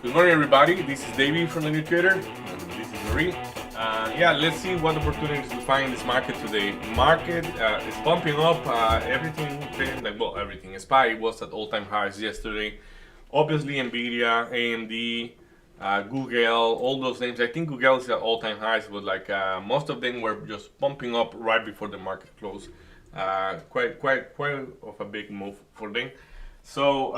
Good morning, everybody. This is Davey from the New Trader, and this is Marie. Yeah, let's see what opportunities to find in this market today. Market is bumping up. Everything, everything. SPY was at all-time highs yesterday. Obviously, Nvidia, AMD, Google, all those names. I think Google is at all-time highs, but most of them were just pumping up right before the market closed. Quite of a big move for them. So.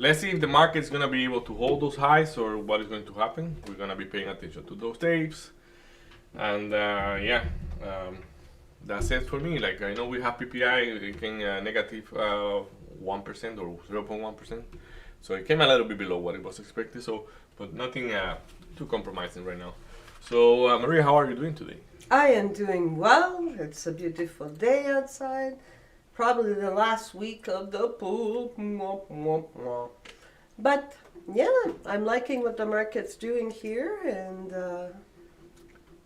Let's see if the market is going to be able to hold those highs or what is going to happen. We're going to be paying attention to those tapes. And that's it for me. Like, I know we have PPI, it came negative 1% or 0.1%. So it came a little bit below what it was expected. So, but nothing too compromising right now. So, Maria, how are you doing today? I am doing well. It's a beautiful day outside. Probably the last week of the pool. But yeah, I'm liking what the market's doing here, and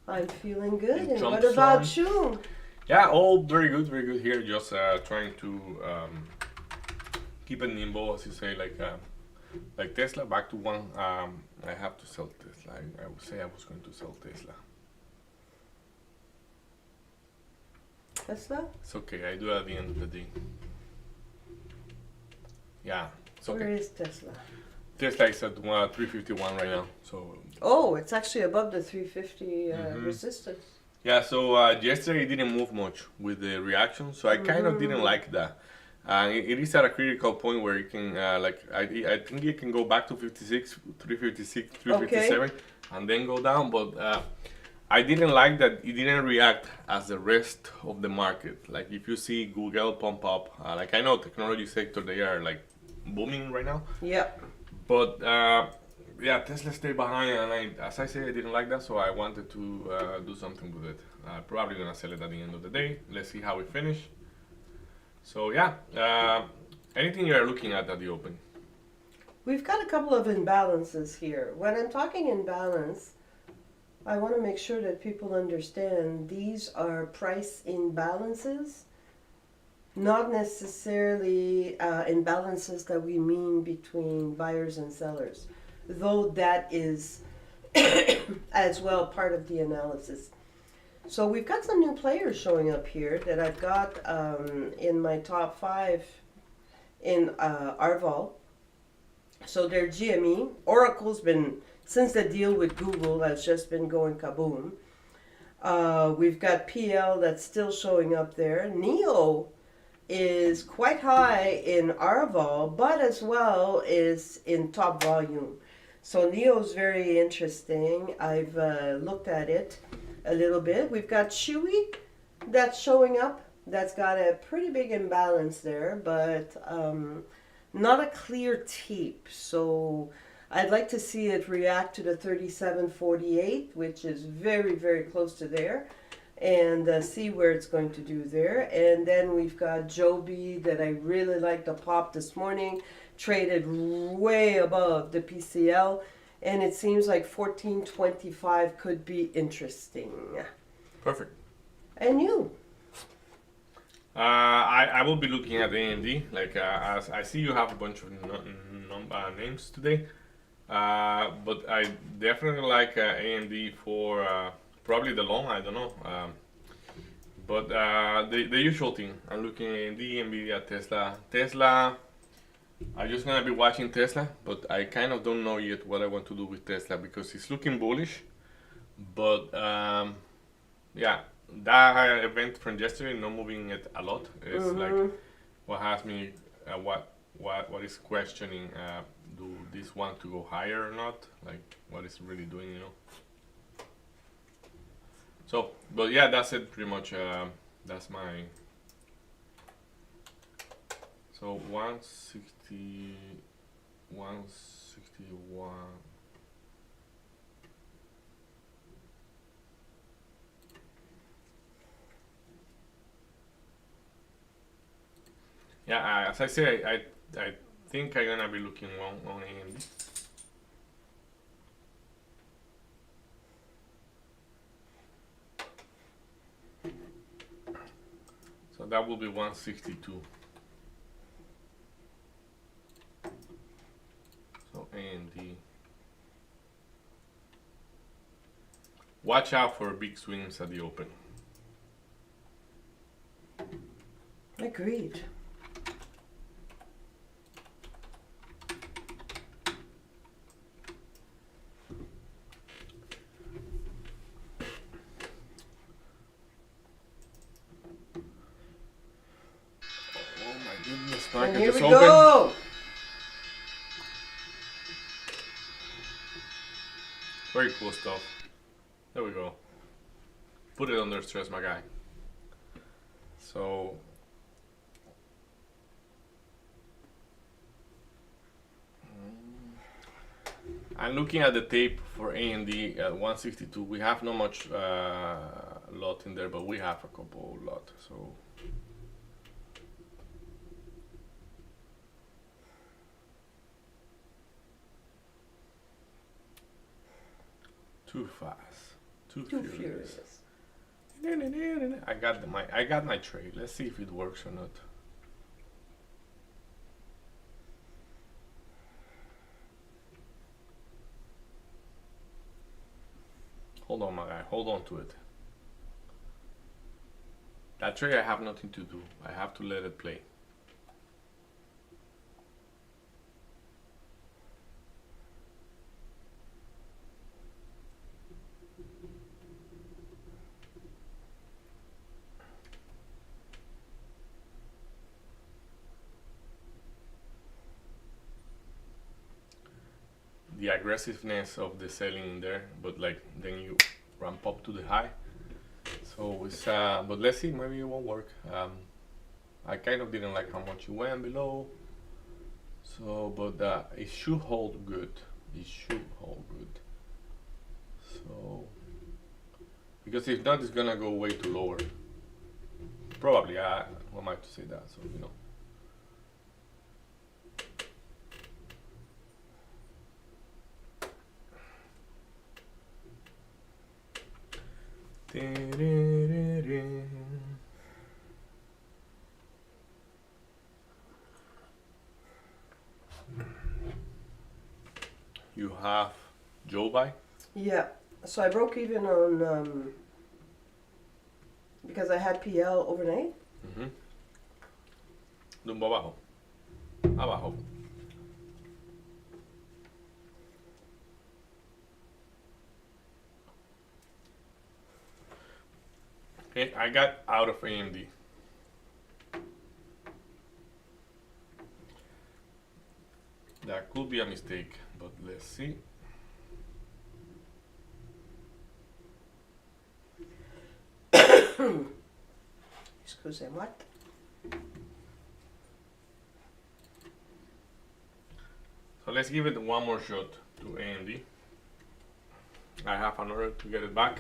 I'm feeling good. And what about you? Yeah, all very good here. Just trying to keep it nimble, as you say, like Tesla. Back to one. I have to sell Tesla. I would say I was going to sell Tesla. Tesla? It's okay. I do it at the end of the day. Yeah, it's okay. Where is Tesla? Tesla is at 351 right now. So. Oh, it's actually above the 350 resistance. Yeah. So yesterday it didn't move much with the reaction. So I kind of didn't like that. It is at a critical point where it can I think it can go back to 356, 357, okay, and then go down. But I didn't like that it didn't react as the rest of the market. Like if you see Google pump up, like I know technology sector, they are like booming right now. Yeah. But yeah, Tesla stayed behind, and as I said, I didn't like that, so I wanted to do something with it. Probably gonna sell it at the end of the day. Let's see how we finish. So yeah, anything you're looking at the open? We've got a couple of imbalances here. When I'm talking imbalance, I want to make sure that people understand these are price imbalances, not necessarily imbalances that we mean between buyers and sellers, though that is as well part of the analysis. So we've got some new players showing up here that I've got in my top 5 in Arval. So they're GME. Oracle's been, since the deal with Google has just been going kaboom. We've got PL that's still showing up there. NEO is quite high in Arval, but as well is in top volume. So NEO is very interesting. I've looked at it a little bit. We've got Chewy that's showing up. That's got a pretty big imbalance there, but not a clear tape. So I'd like to see it react to the 37.48, which is very, very close to there, and see where it's going to do there. And then we've got Joby that I really like the pop this morning, traded way above the PCL, and it seems like 14.25 could be interesting. Perfect. And you? I will be looking at AMD. Like as I see, you have a bunch of names today, but I definitely like AMD for probably the long. I don't know, but the usual thing. I'm looking at AMD, Nvidia, Tesla. Tesla. I'm just gonna be watching Tesla, but I kind of don't know yet what I want to do with Tesla because it's looking bullish. But yeah, that event from yesterday, not moving it a lot, is like what has me, what is questioning, do this want to go higher or not? Like what is really doing, you know? So, but yeah, that's it pretty much. That's my. So 160, 161. Yeah, as I say, I think I'm gonna be looking on AMD. So that will be 162. AMD. Watch out for big swings at the open. Agreed. Oh my goodness, And market here just we opened. go. Very cool stuff. There we go. Put it under stress, my guy. So I'm looking at the tape for AMD at 162. We have not much lot in there, but we have a couple lot. So too fast, too furious. I got my trade. Let's see if it works or not. Hold on, my guy. Hold on to it. That trade, I have nothing to do. I have to let it play. The aggressiveness of the selling in there, but like then you ramp up to the high. So it's but let's see, maybe it won't work. I kind of didn't like how much you went below. So, but it should hold good. It should hold good. So, because if not, it's gonna go way too lower. Probably, I might to say that. So you know. You have Joe buy? Yeah. So I broke even on because I had PL overnight. Dumbo abajo. Abajo. Okay, I got out of AMD. That could be a mistake, but let's see. Excusez-moi. So let's give it one more shot to AMD. I have an order to get it back.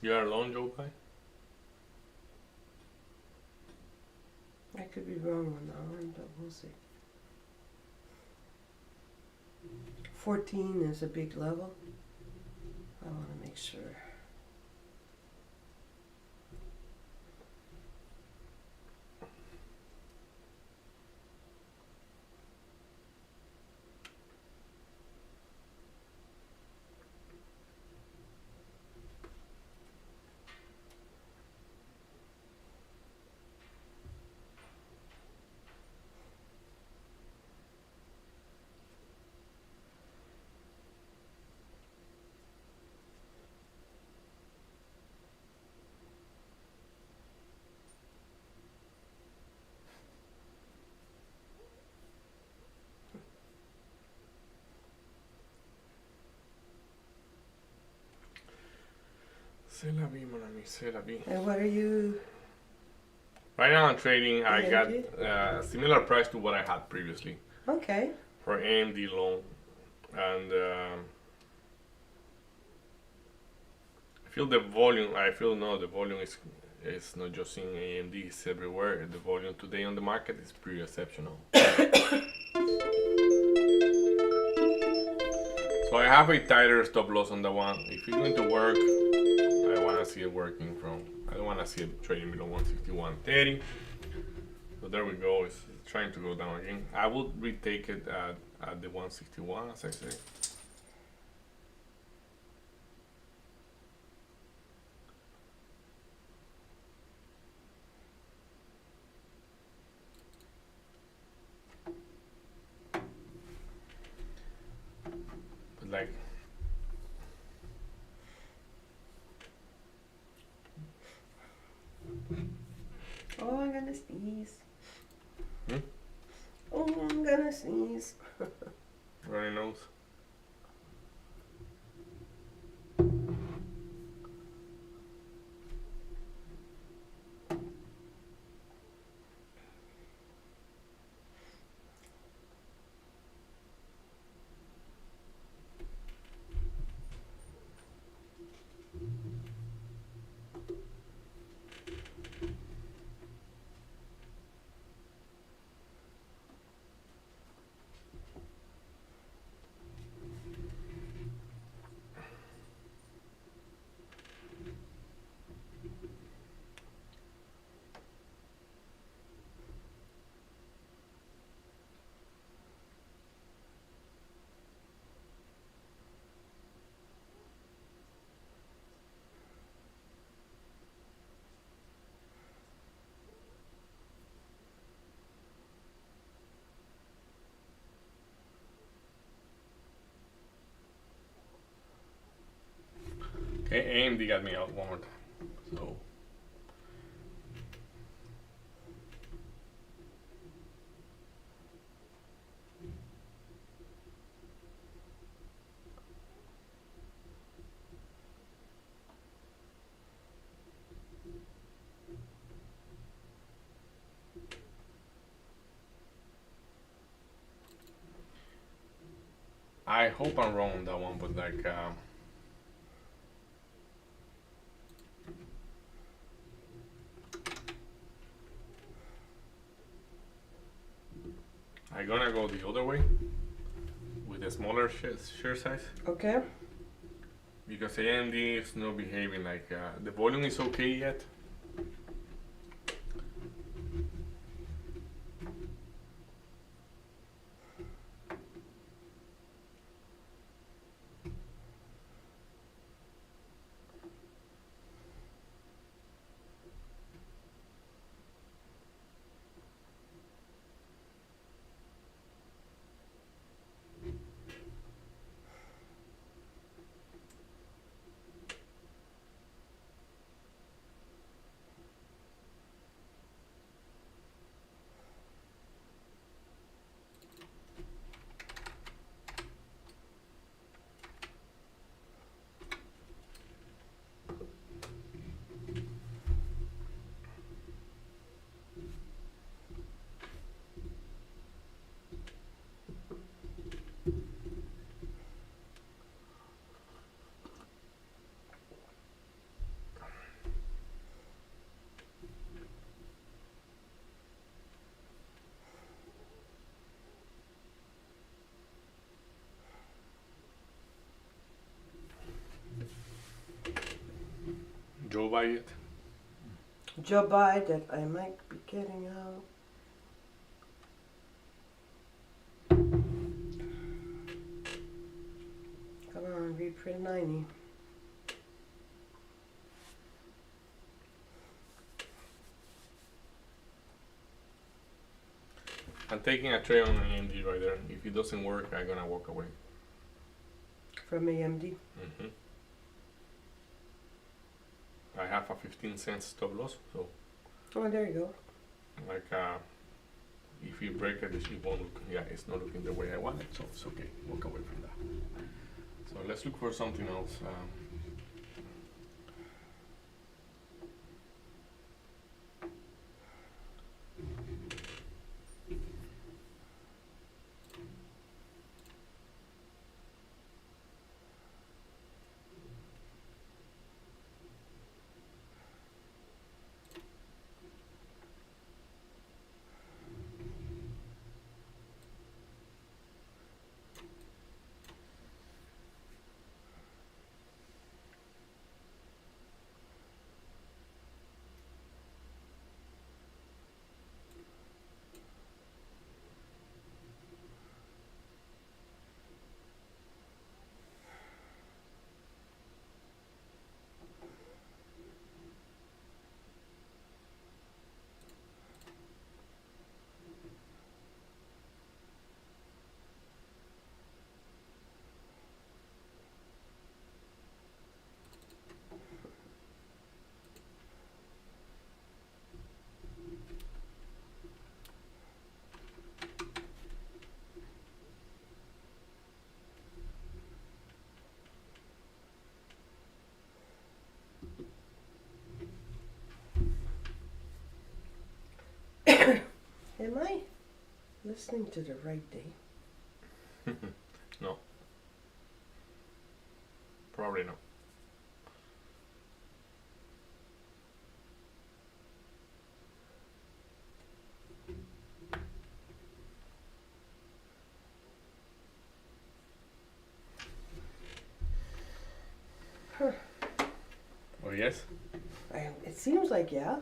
You are alone, Joe Pai? I could be wrong on that one, but we'll see. 14 is a big level. I want to make sure. C'est la vie, mon ami, c'est la vie. And what are you? Right now I'm trading, I got AMD? similar price to what I had previously Okay. for AMD long. And I feel no, the volume is not just in AMD, it's everywhere. The volume today on the market is pretty exceptional. So I have a tighter stop loss on that one. If it's going to work, I want to see it working I don't want to see it trading below 161.30. So there we go, it's trying to go down again. I would retake it at the 161, as I say. But like, Oh, I'm gonna sneeze. Hmm? Oh, I'm gonna sneeze. runny nose. Okay, AMD got me out one more time. So I hope I'm wrong on that one, but like I'm gonna go the other way with a smaller share size Okay. because AMD is not behaving like the volume is okay yet. Joe buy it. Joe Biden, I might be getting out. Come on, reprint 90. I'm taking a trade on AMD right there. If it doesn't work, I'm gonna walk away. From AMD. Hmm I have a 15 cents stop loss, so Oh, there you go. like if you break it, it won't look. Yeah, it's not looking the way I want it, so it's okay. Walk away from that. So let's look for something else. listening to the right day? No. Probably not. Huh. Oh yes? It seems like, yeah.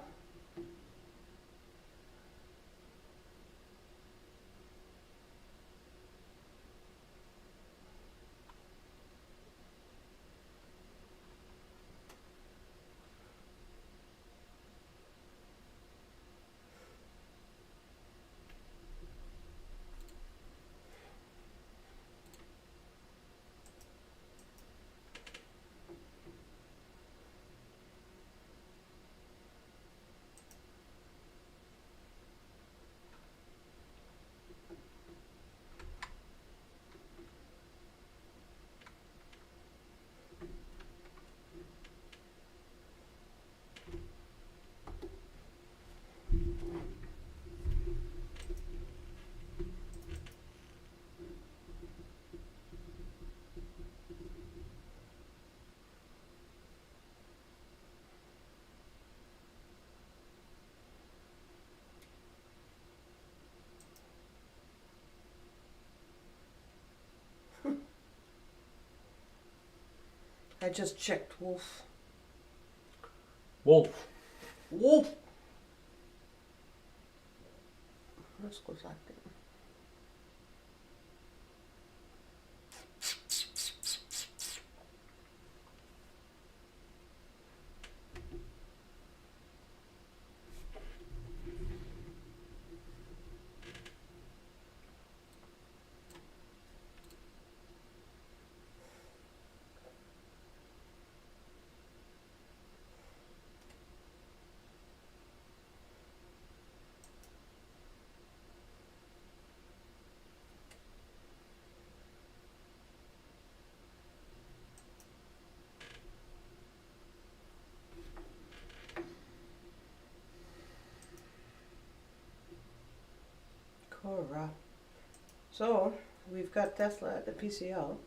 I just checked Wolf. Wolf. Wolf! Let's go back there. Cora. So, we've got Tesla at the PCL.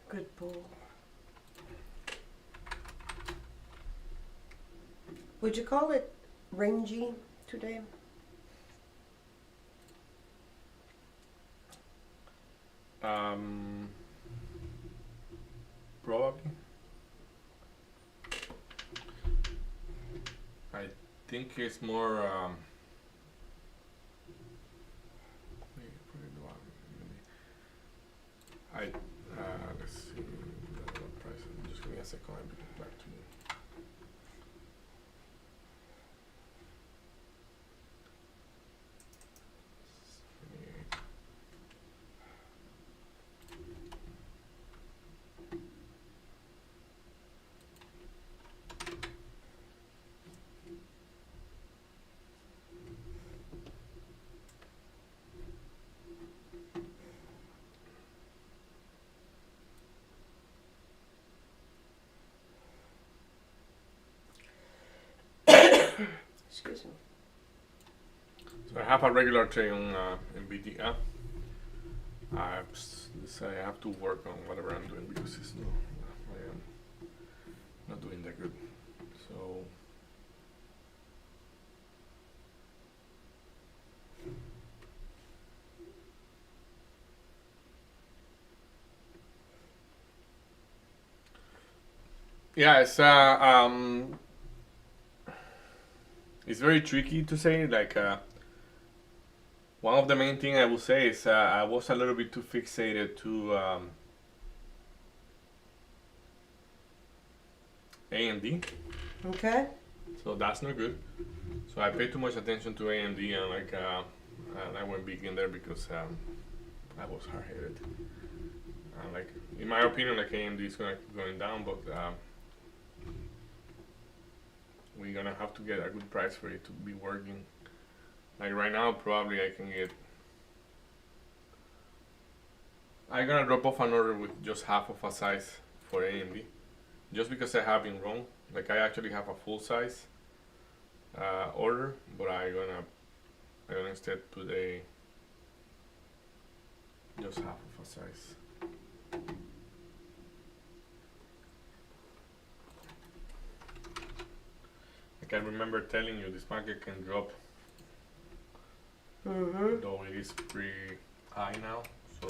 Good bull. Would you call it rangy today? Probably. I think it's more. I let's see what price. Just give me a second. I'll get back to you. Excuse me. So I have a regular trade on NVIDIA. I have to work on whatever I'm doing because I am not doing that good. So yeah, it's very tricky to say. Like one of the main thing I would say is I was a little bit too fixated to AMD, Okay. so that's not good. So I paid too much attention to AMD and and I went big in there because I was hard headed. Like in my opinion, like AMD is gonna keep going down, but we're gonna have to get a good price for it to be working. Like right now, probably I'm gonna drop off an order with just half of a size for AMD, just because I have been wrong. Like I actually have a full size order, but I'm gonna instead put a just half of a size. Like I remember telling you, this market can drop, Mm-hmm. though it is pretty high now. So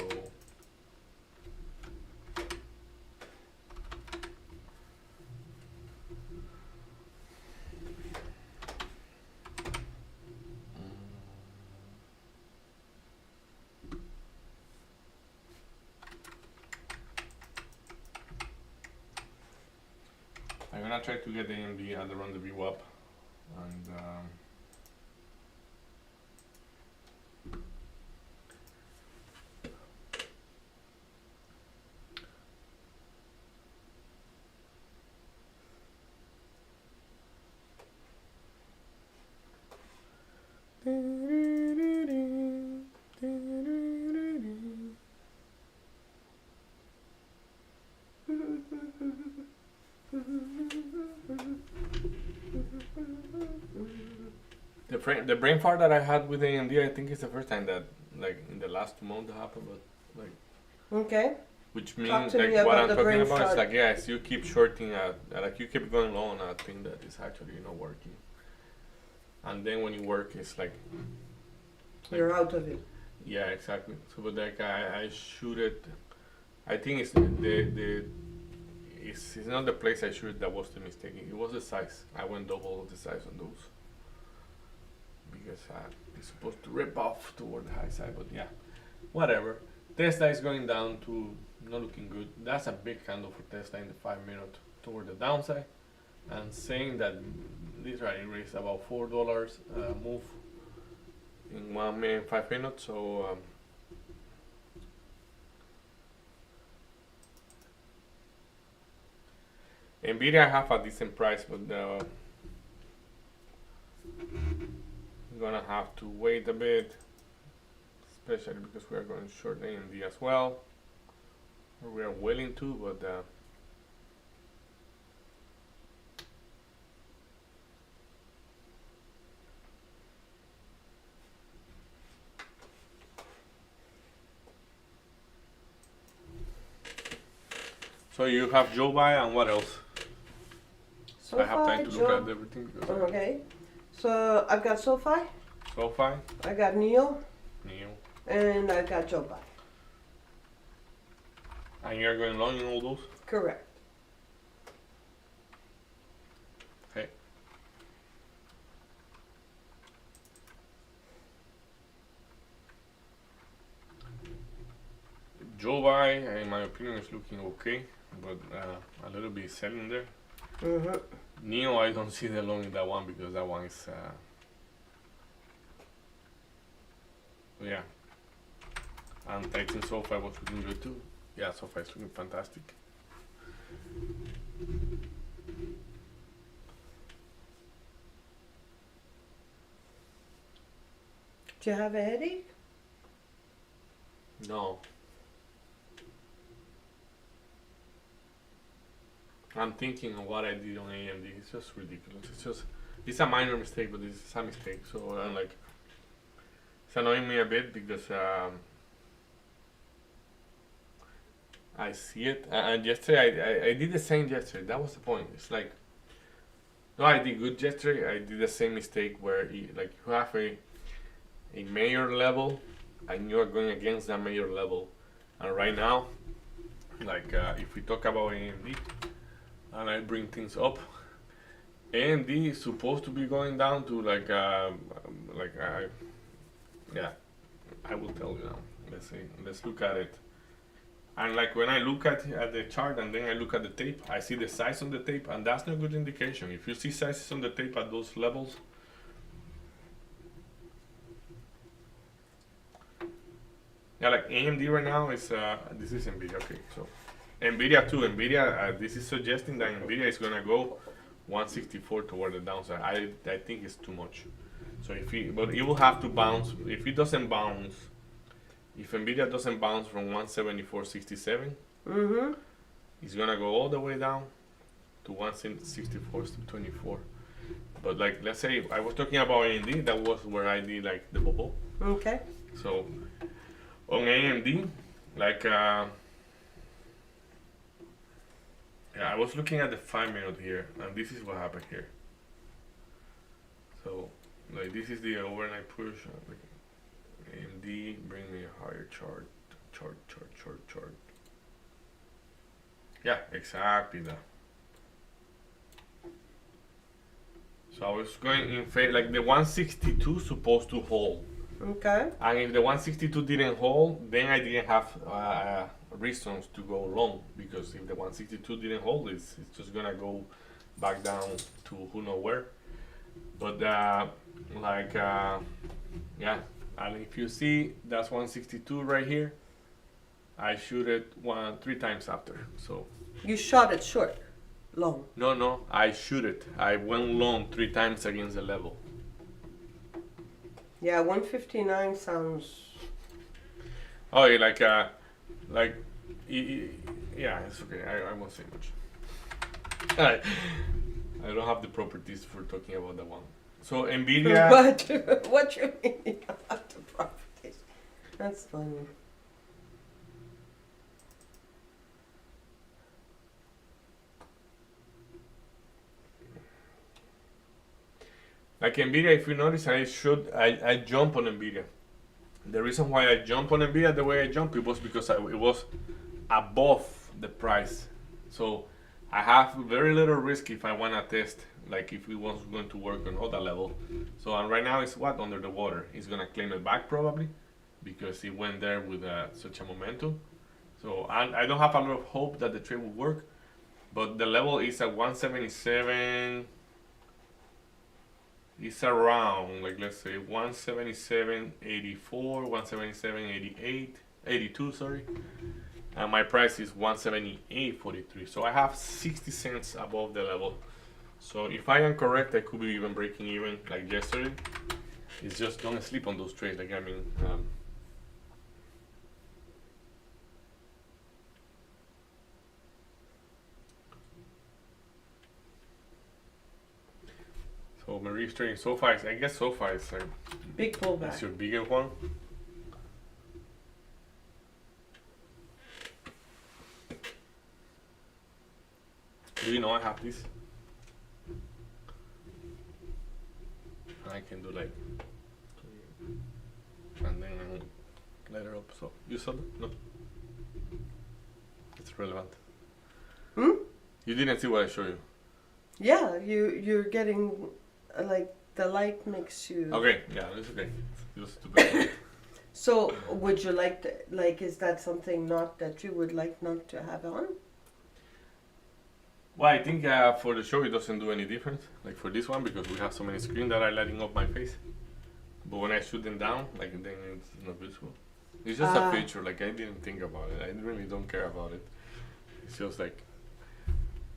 I'm gonna try to get the AMD at the rendezvous up, and the brain fart that I had with AMD, I think it's the first time that like in the last 2 months that happened, but like. Okay. Which Talk means to like me what about I'm the talking brain about is fart. like yes, you keep shorting like you keep going low on a thing that is actually not working, and then when you work, it's like You're out of it. yeah, exactly. So but like I shoot it. I think it's it's not the place I shoot that was the mistake. It was the size. I went double the size on those because it's supposed to rip off toward the high side, but yeah, whatever. Tesla is going down to not looking good. That's a big candle for Tesla in the 5 minute toward the downside, and saying that this rally raised about $4 move in 1 minute, 5 minutes. So Nvidia have a decent price, but we're gonna have to wait a bit, especially because we are going short AMD as well, or we are willing to, but so you have Joe Buy and what else? I have time to look at everything because Okay. So I've got SoFi, SoFi, I got Neo, Neo, and I've got Jobai. and you're going long in all those. Correct. Okay. Joe Buy, in my opinion, is looking okay, but a little bit selling there. Mm-hmm. Neo, I don't see the long in that one because that one is yeah. And Titan SoFi was looking good too. Yeah, SoFi is looking fantastic. Do you have a headache? No. I'm thinking of what I did on AMD. It's just ridiculous. It's a minor mistake, but it's a mistake. So I'm like, it's annoying me a bit because I see it. And yesterday, I did the same yesterday. That was the point. It's like, no, I did good yesterday. I did the same mistake where like you have a major level and you are going against that major level. And right now, like if we talk about AMD and I bring things up, AMD is supposed to be going down to like yeah, I will tell you now. Let's see. Let's look at it. And like when I look at the chart and then I look at the tape, I see the size on the tape, and that's not a good indication. If you see sizes on the tape at those levels, yeah, like AMD right now is this is Nvidia. Okay, so Nvidia too. Nvidia, this is suggesting that Nvidia is gonna go 164 toward the downside. I think it's too much. So but it will have to bounce. If it doesn't bounce, if Nvidia doesn't bounce from 174.67, it's gonna go all the way down to 164.24. But like, let's say I was talking about AMD, that was where I did like the bubble. Okay. So on AMD, like yeah, I was looking at the 5-minute here, and this is what happened here. So like this is the overnight push. Like, AMD, bring me a higher chart. Yeah, exactly that. So I was going in favor, like the 162 supposed to hold. Okay. And if the 162 didn't hold, then I didn't have reasons to go long, because if the 162 didn't hold, it's just gonna go back down to who knows where. But like yeah, and if you see that's 162 right here, I shoot it 3 times after. So You shot it short, long. no, I shoot it. I went long 3 times against the level. Yeah, 159 sounds. Oh, yeah, like, yeah, it's okay. I won't say much. I don't have the properties for talking about that one. So Nvidia. What you mean you don't have the properties? That's funny. Like Nvidia, if you notice, I jump on Nvidia. The reason why I jump on Nvidia the way I jump, it was because it was above the price. So I have very little risk if I want to test, like if it was going to work on other level. So and right now it's what, under the water. It's gonna claim it back probably, because it went there with such a momentum. So I don't have a lot of hope that the trade will work, but the level is at 177. It's around, like, let's say 177.84, 177.88, 82, sorry. And my price is 178.43. So I have 60 cents above the level. So if I am correct, I could be even breaking even like yesterday. It's just don't sleep on those trades. Like, I mean, so Marie's trading SoFi. I guess SoFi is like Big pullback. it's your bigger one. Do you know I have this? I can do like, and then let it up. So you saw that? No. It's relevant. Hmm? You didn't see what I showed you. Yeah, you're getting like the light makes you. Okay, yeah, it's okay. Just to be So would you like to, like, is that something not that you would like not to have on? Well, I think for the show it doesn't do any difference. Like for this one, because we have so many screens that are lighting up my face. But when I shoot them down, like then it's not visible. It's just a feature. Like I didn't think about it. I really don't care about it. It's just like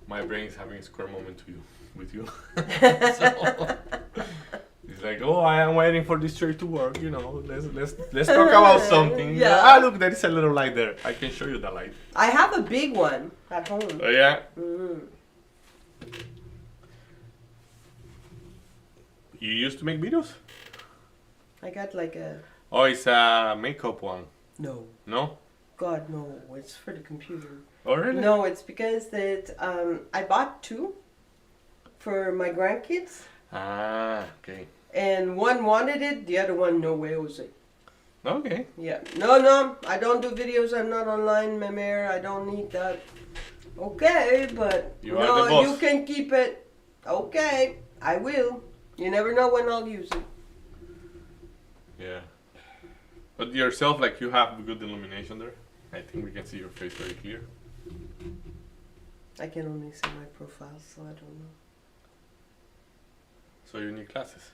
my brain is having a square moment with you. So it's like, oh, I am waiting for this trade to work. You know, let's talk about something. Yeah. Ah, look, there is a little light there. I can show you the light. I have a big one at home. Oh yeah. Mm. You used to make videos? I got like a Oh, it's a makeup one. no. No? God no, it's for the computer. Oh, really? No, it's because that I bought two for my grandkids, Ah, okay. and one wanted it, the other one no way, Jose. Okay. Yeah, no, I don't do videos. I'm not online, my mare. I don't need that. Okay, but You are no, the boss. you can keep it. Okay, I will. You never know when I'll use it. Yeah. But yourself, like, you have good illumination there. I think we can see your face very clear. I can only see my profile, so I don't know. So you need glasses.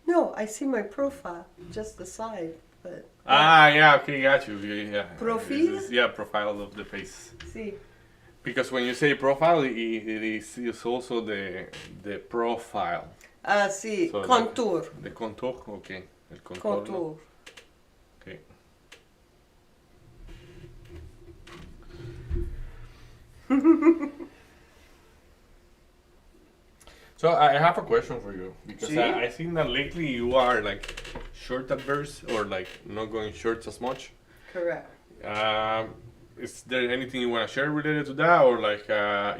No, I see my profile, just the side, but. Ah, yeah, okay, got you. Yeah. Profile? This is, yeah, profile of the face. See. Because when you say profile, it is it's also the profile. See, So, like, contour. the contour, okay. El contorno. Contour. Okay. So I have a question for you because See? I think that lately you are like short adverse or like not going shorts as much. Correct. Is there anything you want to share related to that, or like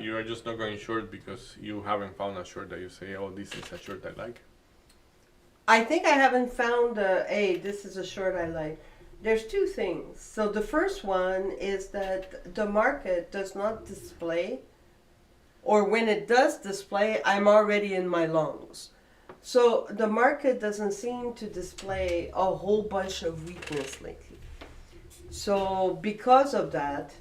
you are just not going short because you haven't found a short that you say, oh, this is a short I like? I think I haven't found this is a short I like. There's two things. So the first one is that the market does not display, or when it does display, I'm already in my longs. So the market doesn't seem to display a whole bunch of weakness lately. So because of that,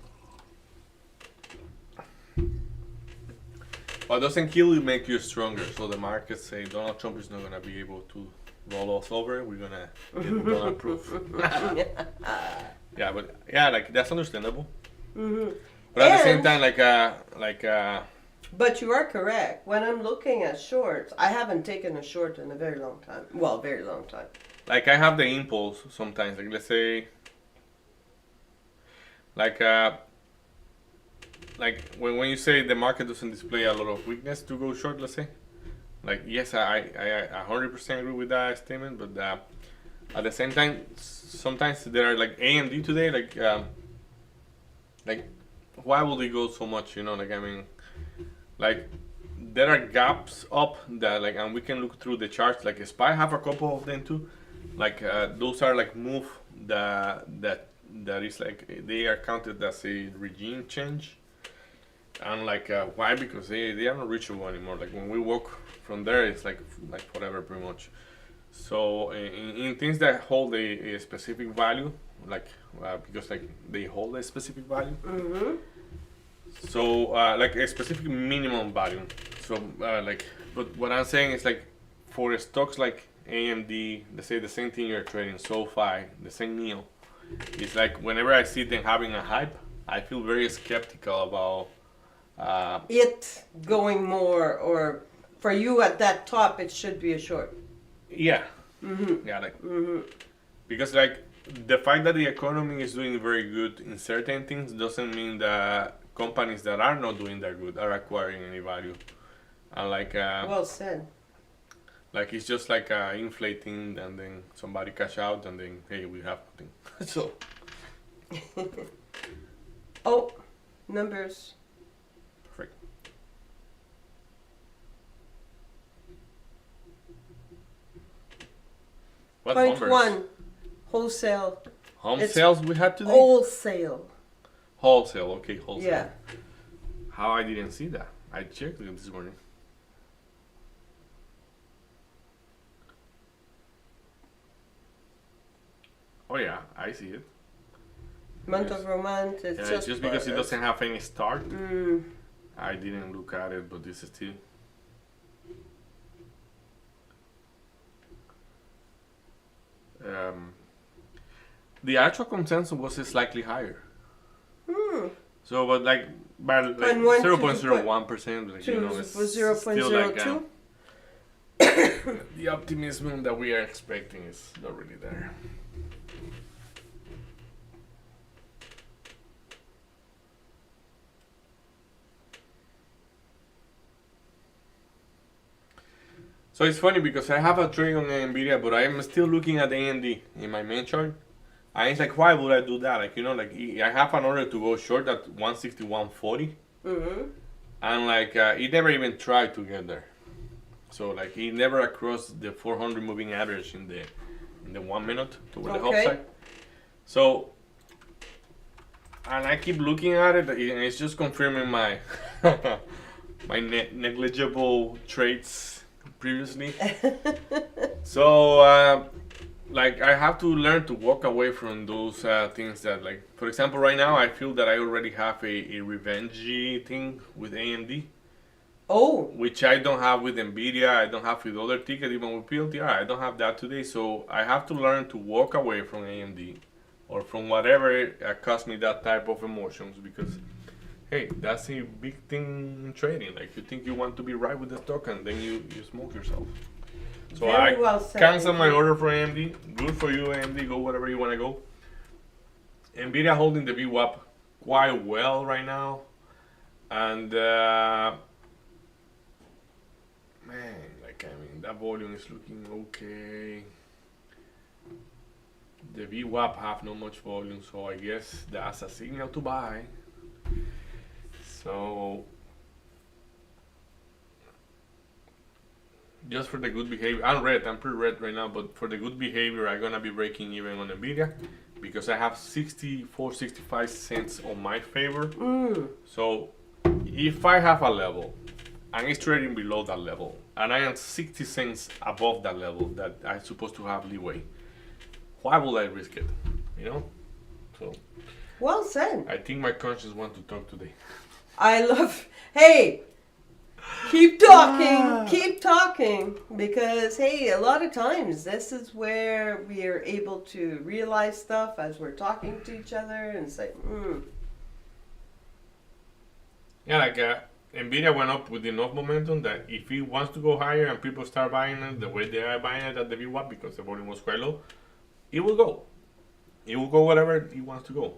But doesn't kill you make you stronger. So the markets say Donald Trump is not gonna be able to roll us over. We're gonna get Donald proof. Yeah, but yeah, like that's understandable. Mhm. But at the same And- time, But you are correct. When I'm looking at shorts, I haven't taken a short in a very long time. Well, very long time. like I have the impulse sometimes. Like let's say, like when you say the market doesn't display a lot of weakness to go short, let's say, like yes, I 100% agree with that statement, but at the same time, sometimes there are like AMD today, like why will they go so much? You know, like I mean, like there are gaps up that like, and we can look through the charts. Like SPY have a couple of them too. Like those are like move that is like they are counted as a regime change. And like why? Because they are not reachable anymore. Like when we walk from there, it's like forever pretty much. So in things that hold a specific value, like because like they hold a specific value. Mm-hmm. So like a specific minimum value. So like, but what I'm saying is like for stocks like AMD, let's say the same thing you're trading, SoFi, the same NEO. It's like whenever I see them having a hype, I feel very skeptical about. It going more, or for you at that top, it should be a short. Yeah. Mm-hmm. Yeah, like Mm-hmm. because like the fact that the economy is doing very good in certain things doesn't mean that companies that are not doing that good are acquiring any value. And Well said. like it's just like inflating, and then somebody cash out, and then hey, we have nothing. So Oh, numbers. perfect. What Point numbers? one. Wholesale. Home It's sales we had today. Wholesale. Wholesale, okay, wholesale. Yeah. How I didn't see that? I checked it this morning. Oh yeah, I see it. Month Yes. of romance. It's Yeah, just, just because it doesn't have any start, Mm, I didn't look at it, but this is still. The actual consensus was slightly higher. hmm. So, but like, by like 0.1 to 0.01%, like, you know, it's was still like 0.02. the optimism that we are expecting is not really there. So it's funny because I have a trade on Nvidia, but I am still looking at AMD in my main chart. And it's like, why would I do that? Like, like I have an order to go short at 161.40, Mm-hmm. and like it never even tried to get there. So like it never across the 400 moving average in the 1 minute toward the Okay. upside. So, and I keep looking at it, and it's just confirming my my negligible traits previously. So, like I have to learn to walk away from those things that, like, for example, right now I feel that I already have a revenge thing with AMD, Oh, which I don't have with Nvidia. I don't have with other tickets, even with PLTR. I don't have that today. So I have to learn to walk away from AMD or from whatever caused me that type of emotions, because hey, that's a big thing in trading. Like, you think you want to be right with the stock, and then you smoke yourself. So very I well said. cancel my order for AMD. Good for you, AMD. Go wherever you want to go. Nvidia holding the VWAP quite well right now, and man, like, I mean, that volume is looking okay. The VWAP have not much volume, so I guess that's a signal to buy. So just for the good behavior, I'm pretty red right now, but for the good behavior, I'm gonna be breaking even on Nvidia because I have 65 cents on my favor. So if I have a level and it's trading below that level, and I am 60 cents above that level that I'm supposed to have leeway, why would I risk it? So Well said. I think my conscience wants to talk today. I love. Hey, keep talking, because hey, a lot of times this is where we are able to realize stuff as we're talking to each other and say, Yeah, like Nvidia went up with enough momentum that if it wants to go higher and people start buying it the way they are buying it at the VWAP because the volume was quite low, it will go. It will go wherever it wants to go.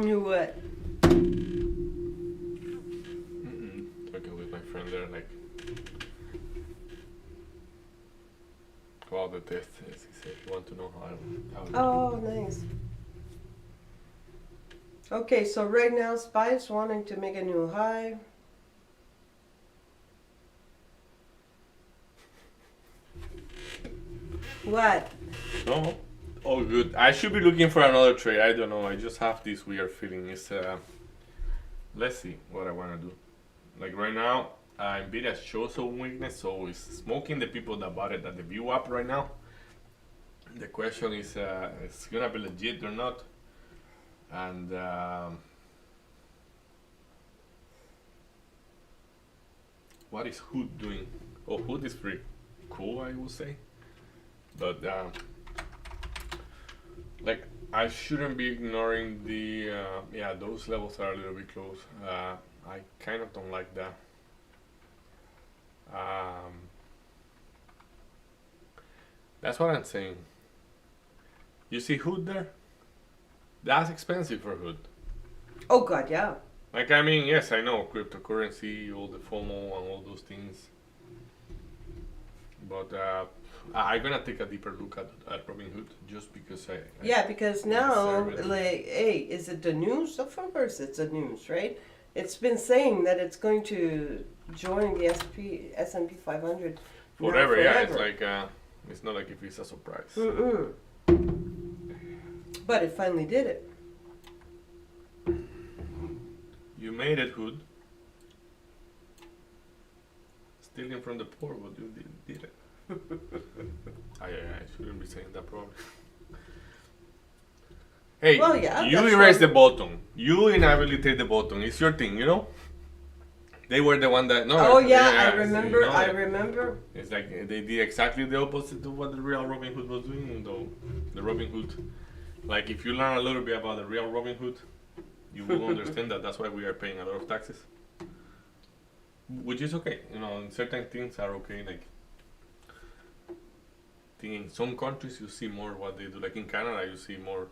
you what? Talking with my friend there, like, about the test. He said he want to know how Oh, nice. Okay, so right now SPY's wanting to make a new high. What? No, all good. I should be looking for another trade. I don't know. I just have this weird feeling. Let's see what I want to do. Like right now, Nvidia shows some weakness, so it's smoking the people that bought it at the VWAP right now. The question is, it's gonna be legit or not? And what is Hood doing? Oh, Hood is pretty cool, I would say. But like, I shouldn't be ignoring the yeah, those levels are a little bit close. I kind of don't like that. That's what I'm saying. You see Hood there? That's expensive for Hood. Oh God, yeah. Like, I mean, yes, I know cryptocurrency, all the FOMO and all those things. But I'm gonna take a deeper look at Robinhood just because Yeah, because now, deserve it. like, hey, is it the news? Of course, it's the news, right? It's been saying that it's going to join the S&P 500 now forever. Yeah, it's forever. like it's not like if it's a surprise. Mm-mm. But it finally did it. You made it, Hood. Stealing from the poor, but you did it. I shouldn't be saying that probably. Hey, Well, yeah, you that's erase what- the button. You inhabilitate the button. It's your thing, you know. They were the one that no. Oh yeah, I so, remember. you know, I like, remember. It's like they did exactly the opposite of what the real Robin Hood was doing. Though the Robin Hood, like if you learn a little bit about the real Robin Hood, you will understand that that's why we are paying a lot of taxes, which is okay. You know, certain things are okay. Like I think in some countries you see more what they do. Like in Canada, you see more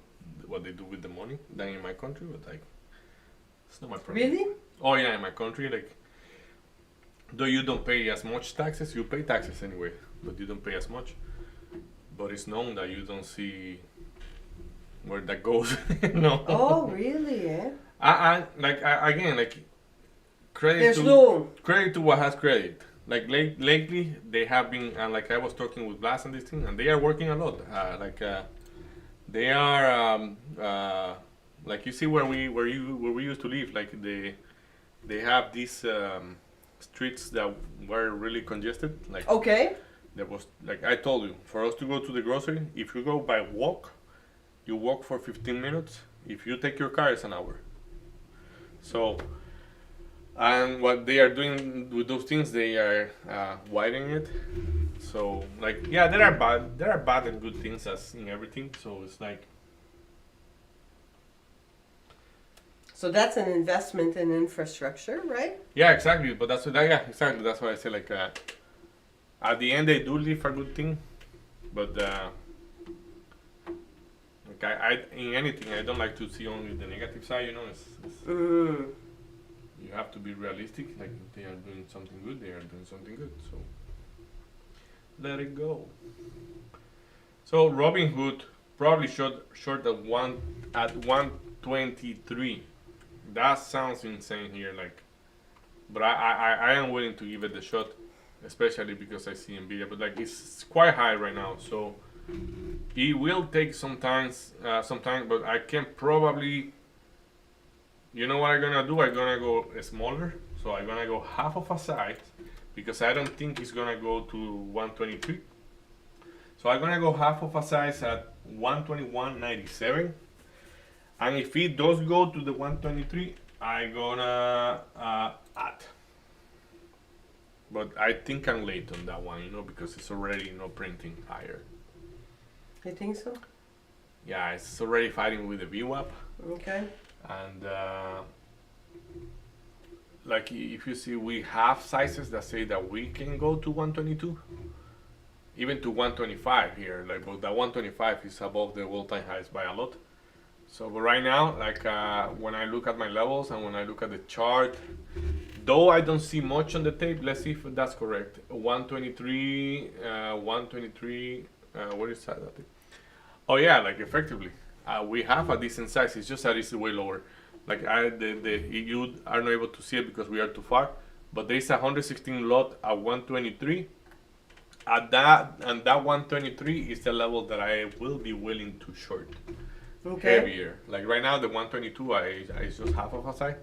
what they do with the money than in my country. But like, it's not my problem. Really? Oh yeah, in my country, like, though you don't pay as much taxes, you pay taxes anyway, but you don't pay as much. But it's known that you don't see where that goes. No. Oh really? Eh? Again, like, credit There's to no. credit to what has credit. Like lately, they have been, and like I was talking with Blas and this thing, and they are working a lot. They are like you see where we used to live. Like they have these streets that were really congested. Like Okay. there was, like I told you, for us to go to the grocery, if you go by walk, you walk for 15 minutes. If you take your car, it's an hour. So, and what they are doing with those things, they are widening it. So, like, yeah, there are bad and good things as in everything. So it's like, So that's an investment in infrastructure, right? yeah, exactly. But that's what, yeah, exactly. That's why I say like, at the end they do live for a good thing, but like I in anything I don't like to see only the negative side. You know, it's Mm. you have to be realistic. Like if they are doing something good, they are doing something good. So let it go. So Robin Hood probably short at 123. That sounds insane here. Like, but I am willing to give it a shot, especially because I see Nvidia. But like it's quite high right now, so it will take some time. But I can probably. You know what I'm gonna do? I'm gonna go smaller. So I'm gonna go half of a size because I don't think it's gonna go to 123. So I'm gonna go half of a size at 121.97. And if it does go to the 123, I'm gonna add. But I think I'm late on that one, you know, because it's already printing higher. You think so? Yeah, it's already fighting with the VWAP. Okay. And like if you see, we have sizes that say that we can go to 122, even to 125 here. Like, but that 125 is above the all-time highs by a lot. So, but right now, like when I look at my levels and when I look at the chart, though I don't see much on the tape. Let's see if that's correct. 123, 123. What is that? Oh yeah, like effectively. We have a decent size. It's just that it's way lower. Like you are not able to see it because we are too far. But there is a 116 lot at 123. At that 123 is the level that I will be willing to short. Okay. Heavier. Like right now, the 122 I just half of a size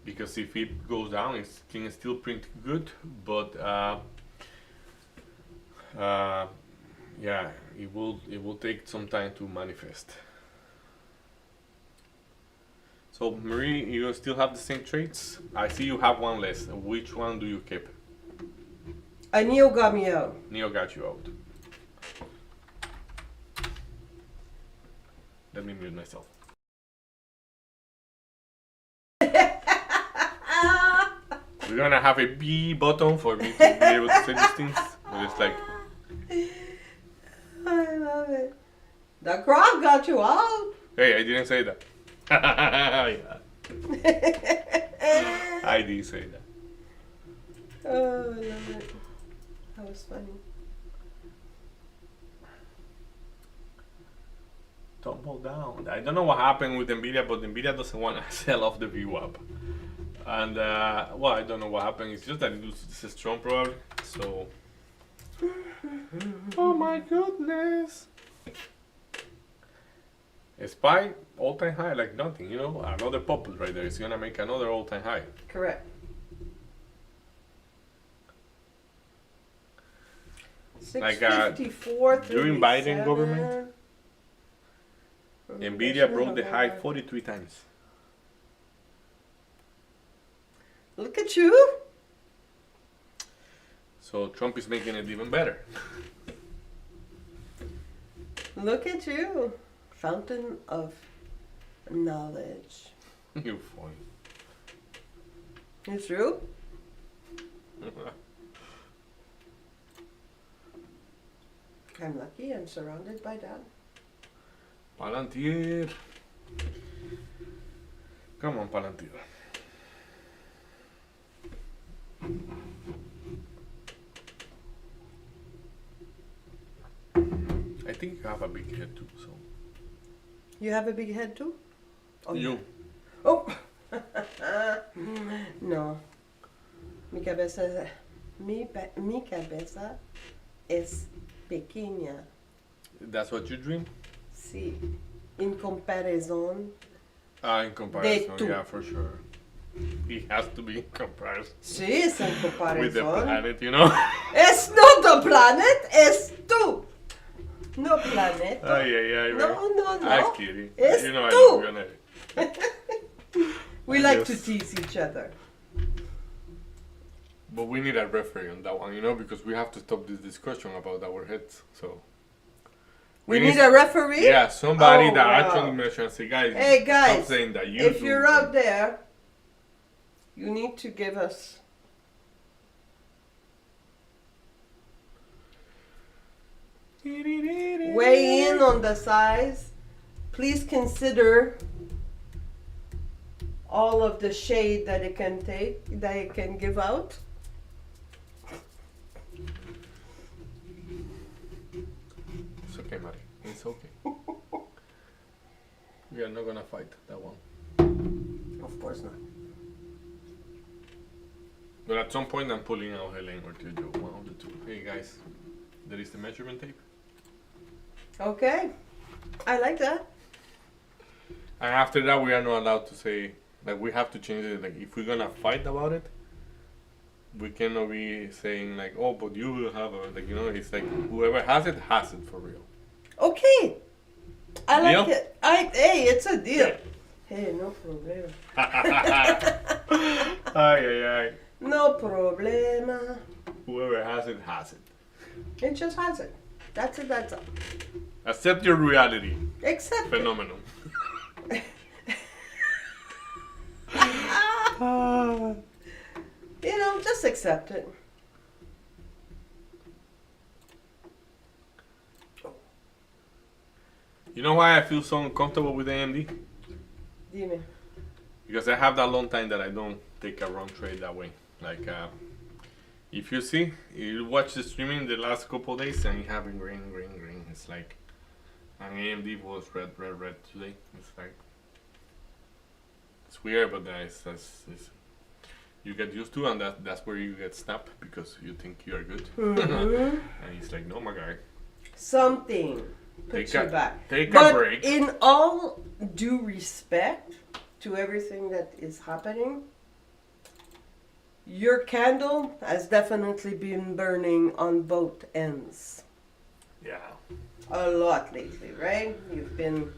because if it goes down, it can still print good. But yeah, it will take some time to manifest. So Marie, you still have the same traits? I see you have one less. Which one do you keep? A Neo got me out. Neo got you out. Let me mute myself. We're gonna have a B button for me to be able to say these things. But it's like, I love it. The crowd got you out. hey, I didn't say that. Yeah, I did say that. Oh, I love it. That was funny. Tumble down. I don't know what happened with Nvidia, but Nvidia doesn't want to sell off the VWAP. And well, I don't know what happened. It's just that it's strong probably. So. Oh my goodness. SPY all-time high like nothing, you know. Another pop right there. It's gonna make another all-time high. Correct. Like, 654, during Biden government? Nvidia broke the high 43 times. Look at you. So Trump is making it even better. Look at you. Fountain of knowledge. You're funny. It's true. I'm lucky I'm surrounded by that. Palantir. Come on, Palantir. I think you have a big head too, so. You have a big head too? Oh, You. Oh! No. Mi cabeza es pequeña. That's what you dream? Sí. In comparaison. In comparison, tú. yeah, for sure. It has to be in comparison Sí, es en with the comparaison. planet, you know? Es no the planet, es tú. No planet. Ay, ay, ay, No, man. no, no. I'm kidding. Es You know I tú. love you, Nelly. We like to Yes. tease each other. But we need a referee on that one, you know, because we have to stop this discussion about our heads. So We need a referee? yeah, somebody Oh, that wow. actually mentions, say, guys, Hey, stop guys, saying that you if do you're it." out there, you need to give us weigh in on the size. Please consider all of the shade that it can take, that it can give out. It's okay, Mari. It's okay. We are not gonna fight that one. Of course not. But at some point, I'm pulling out Helen or Jojo, one of the two. Hey guys, there is the measurement tape. Okay, I like that. And after that, we are not allowed to say, like, we have to change it. Like, if we're gonna fight about it, we cannot be saying, like, oh, but you will have a, like, you know, it's like, whoever has it for real. Okay, I like Deal? it. Hey, it's a deal. Yeah. Hey, no problem. Ay, ay, ay. No problema. Whoever has it. It just has it. That's it, that's all. Accept your reality. Except Phenomenon. you know, just accept it. You know why I feel so uncomfortable with AMD? Dime. Because I have that long time that I don't take a wrong trade that way. Like, if you see, you watch the streaming the last couple of days and you have been green. It's like, and AMD was red today. It's like, it's weird, but it's you get used to, and that's where you get snapped because you think you are good. Mhm. And he's like, no, my guy. Something puts Take you a- back. take a But break. in all due respect to everything that is happening, your candle has definitely been burning on both ends. Yeah. A lot lately, right? You've been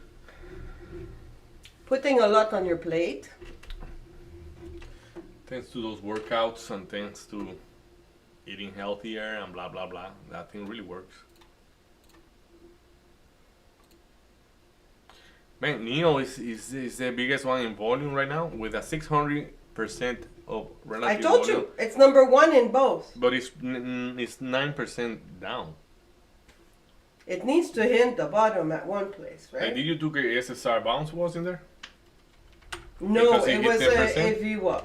putting a lot on your plate. Thanks to those workouts and thanks to eating healthier and blah blah blah, that thing really works. Man, Neo is the biggest one in volume right now with a 600% of relative I told volume. you, it's number one in both. But it's 9% down. It needs to hit the bottom at one place, Like, right? did you do a SSR bounce was in there? No, because it it hit was 10%? a VWAP.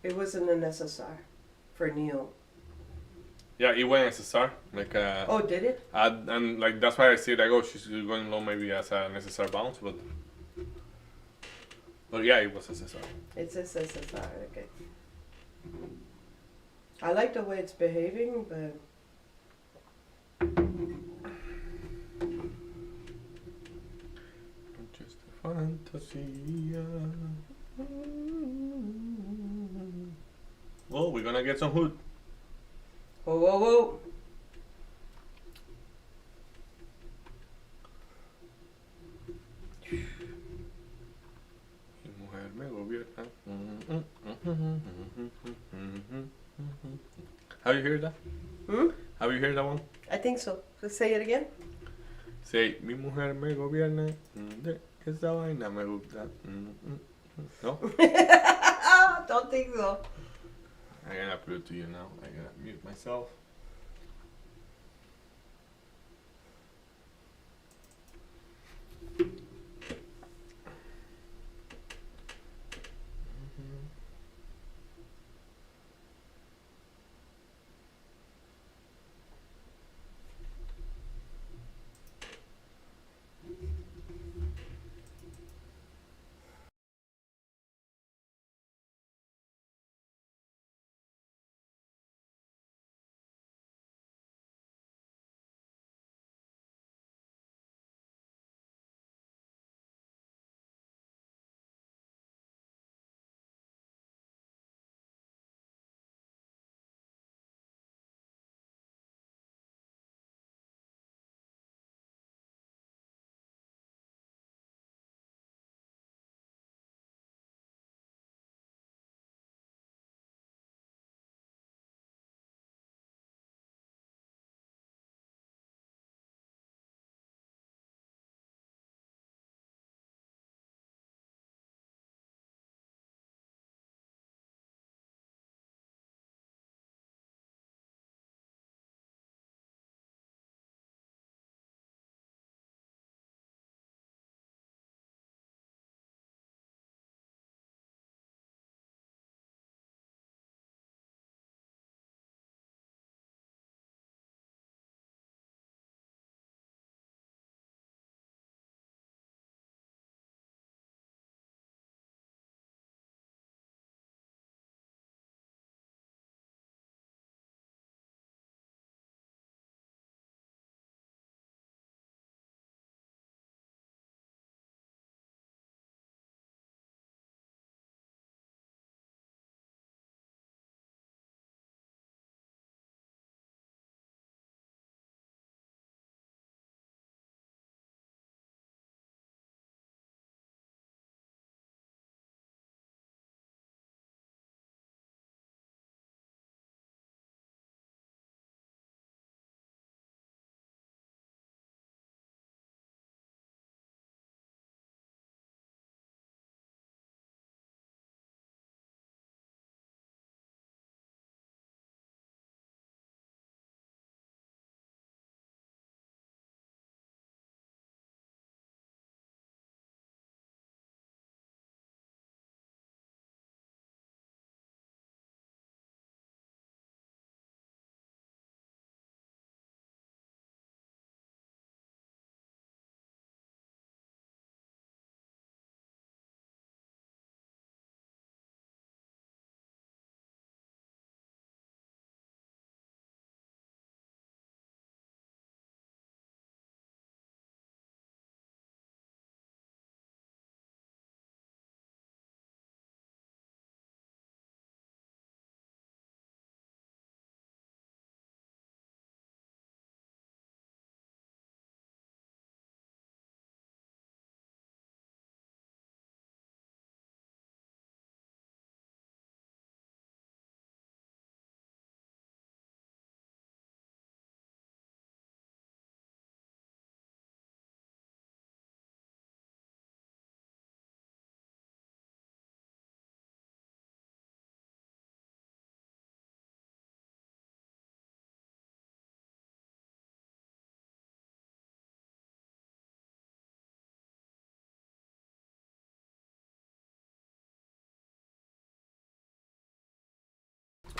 It wasn't an SSR for Neo. Yeah, it went SSR. Like, Oh, did it? and like that's why I say like, oh, she's going low maybe as an SSR bounce, but yeah, it was SSR. It's a SSR, okay. I like the way it's behaving, but Just a fantasy. Oh, we're gonna get some hood. whoa, whoa, whoa. Have you heard that? Hmm? Have you heard that one? I think so. Let's say it again. Say, mi mujer me gobierna, esa vaina me gusta. No? Don't think so. I'm gonna put it to you now. I'm gonna mute myself.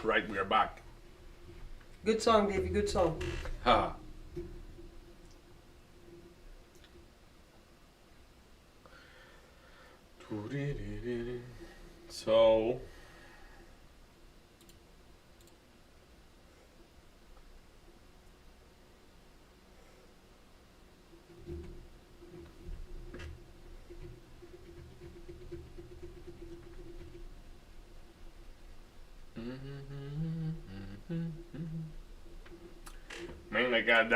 Right, we are back. Good song, Davey. Good song. Ha. So. Man, like that.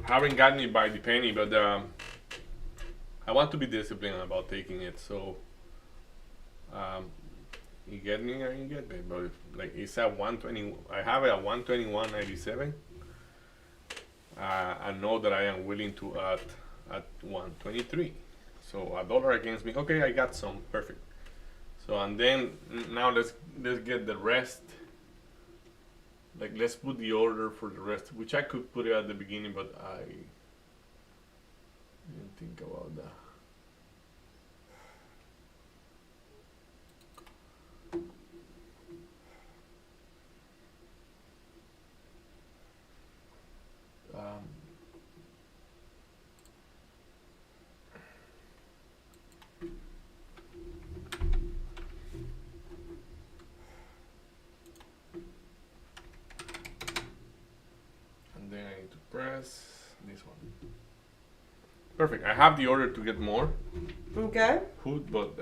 Haven't gotten it by the penny, but I want to be disciplined about taking it. So, um, you get me or you get me. But if, like it's at 120, I have it at 121.97. I know that I am willing to add at 123. So a dollar against me. Okay, I got some. Perfect. So and then now let's get the rest. Like let's put the order for the rest, which I could put it at the beginning, but I didn't think about that. Um, and then I need to press this one. Perfect. I have the order to get more Okay. food, but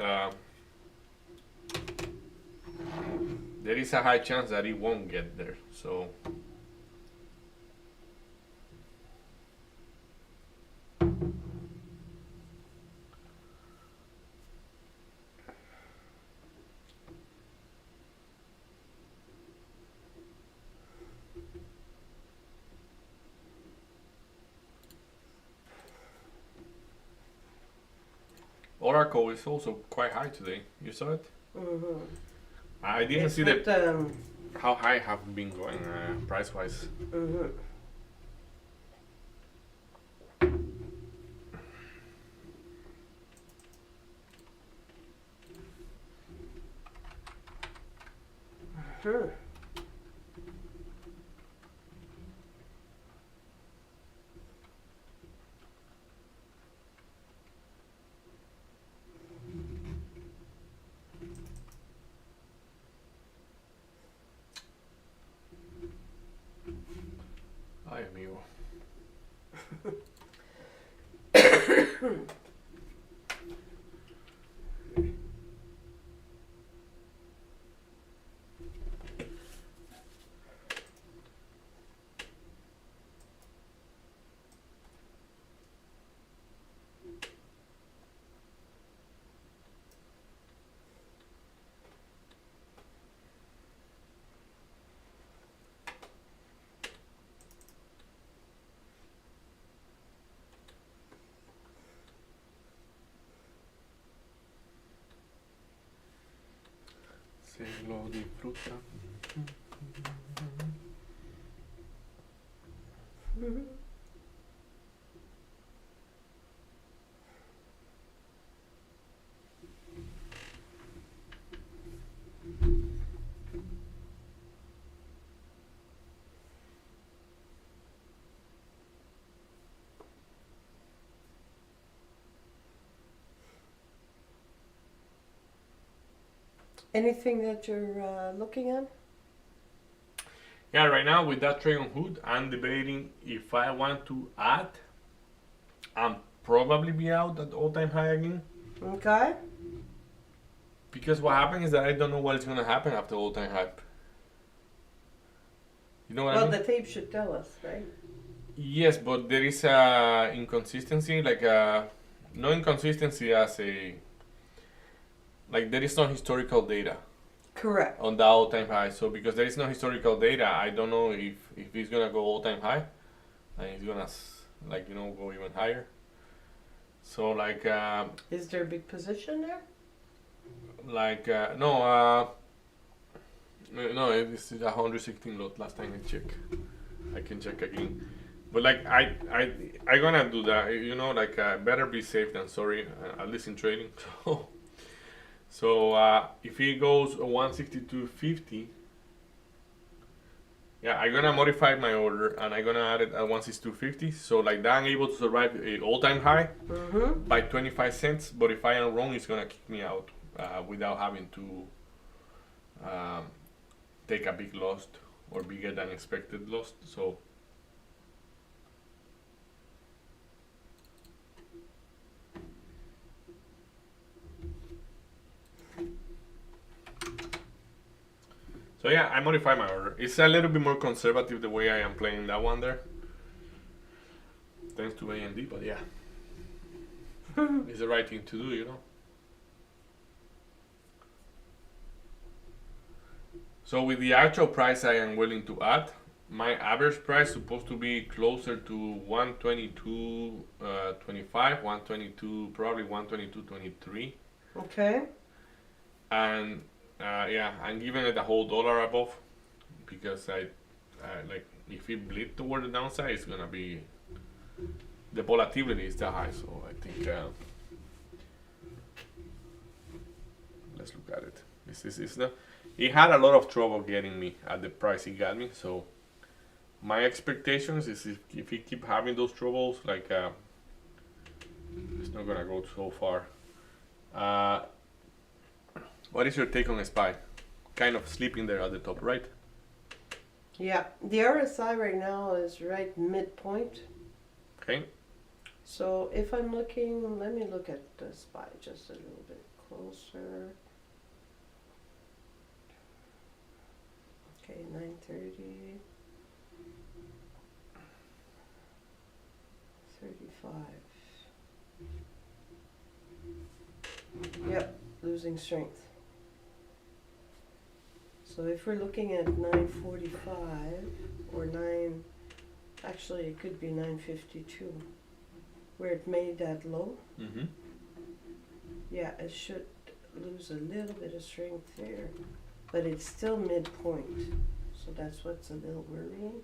there is a high chance that it won't get there. So Oracle is also quite high today. You saw it? Mm-hmm. I didn't It's see with, how high have been going price wise. mm-hmm. Sure. Ay, amigo. Se lo disfruta. Anything that you're looking at? Yeah, right now with that trade on Hood, I'm debating if I want to add and probably be out at all-time high again. Okay. Because what happened is that I don't know what is gonna happen after all-time high. You know what I Well, mean? the tape should tell us, right? Yes, but there is a inconsistency, like no inconsistency as a like there is no historical data Correct. on the all-time high. So because there is no historical data, I don't know if it's gonna go all-time high and it's gonna like go even higher. So like Is there a big position there? no it's 116 lot last time I checked. I can check again. But like I gonna do that. Like better be safe than sorry. At least in trading. So if he goes 162.50, yeah, I'm gonna modify my order and I'm gonna add it at 162.50. So like that, I'm able to survive a all-time high Mm-hmm. by 25 cents. But if I am wrong, it's gonna kick me out without having to take a big loss or bigger than expected loss. So. So yeah, I modify my order. It's a little bit more conservative the way I am playing that one there. Thanks to AMD, but yeah. It's the right thing to do, So with the actual price I am willing to add, my average price supposed to be closer to 122 25, 122 probably 122 23, Okay. and yeah, I'm giving it a whole dollar above because I like if it bleed toward the downside, it's gonna be the volatility is that high. So I think let's look at it. This is the it had a lot of trouble getting me at the price it got me. So my expectations is if it keep having those troubles, like it's not gonna go so far. Uh, what is your take on SPY? Kind of sleeping there at the top, right? Yeah, the RSI right now is right midpoint. Okay. So if I'm looking, let me look at the SPY just a little bit closer. Okay, 930. 35. Yep, losing strength. So if we're looking at 945 or 9, actually it could be 952, where it made that low. Mm-hmm. Yeah, it should lose a little bit of strength there, but it's still midpoint. So that's what's a little worrying.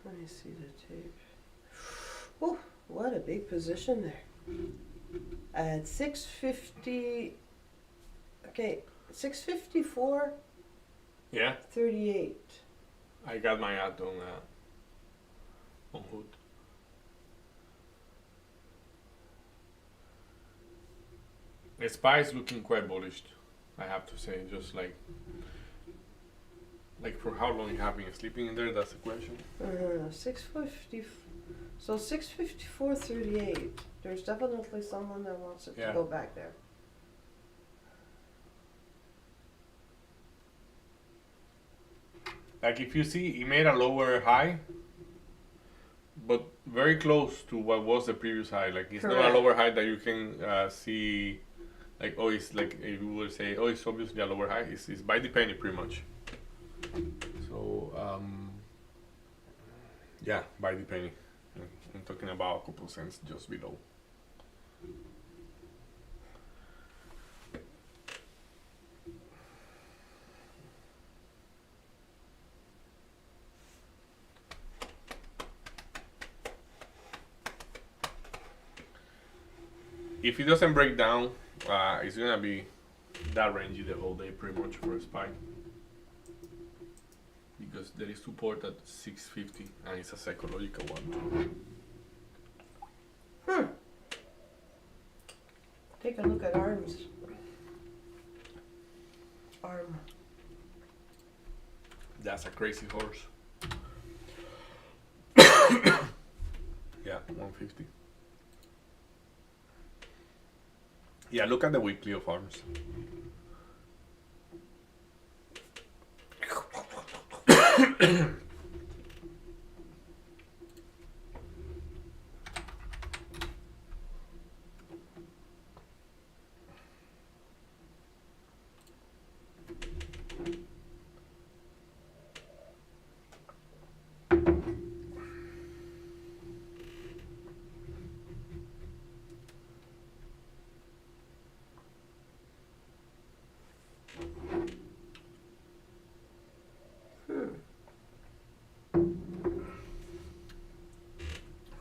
Let me see the tape. Oh, what a big position there. At 650, okay, 654, Yeah, 38. I got my ad on Hood. The SPY is looking quite bullish, I have to say. Just like for how long you have been sleeping in there? That's the question. 650, so 654, 38. There's definitely someone that wants it Yeah. to go back there. Like if you see, he made a lower high, but very close to what was the previous high. Like it's not a Correct. lower high that you can see. Like oh, it's like if you would say oh, it's obviously a lower high. It's by the penny pretty much. So yeah, by the penny. I'm talking about a couple cents just below. If it doesn't break down, it's gonna be that rangy the whole day pretty much for a SPY. Because there is support at 650 and it's a psychological one. Take a look at ARMS. ARM. That's a crazy horse. Yeah, 150. Yeah, look at the weekly of ARMS.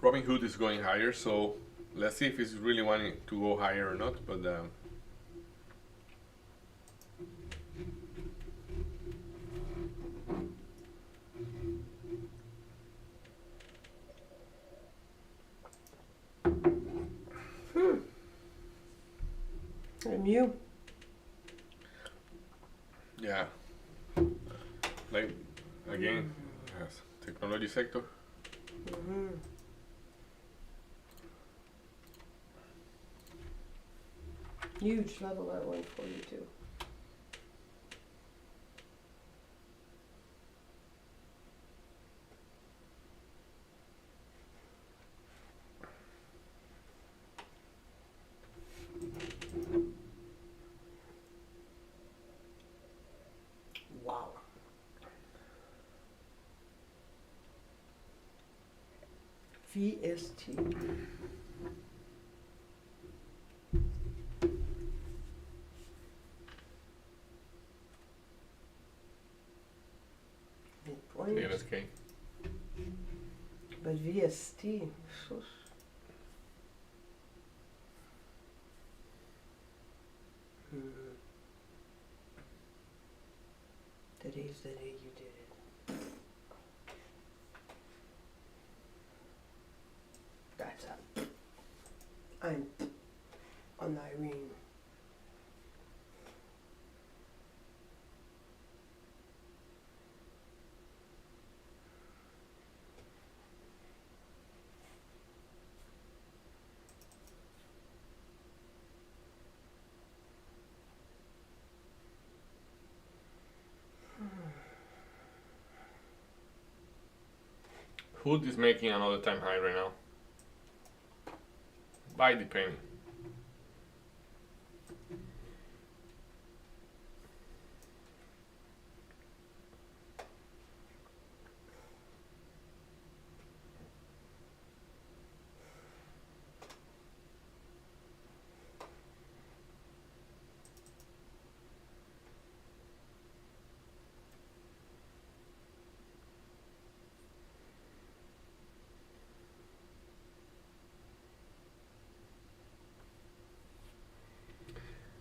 Robinhood is going higher, so let's see if it's really wanting to go higher or not. But And you? yeah, like again, yes, technology sector. Mm-hmm. Huge level at 142. VST. Midpoint. LSK. But VST. Hmm. Today's the day you did it. That's up. I'm on Irene. Hood is making another time high right now. Buy the penny.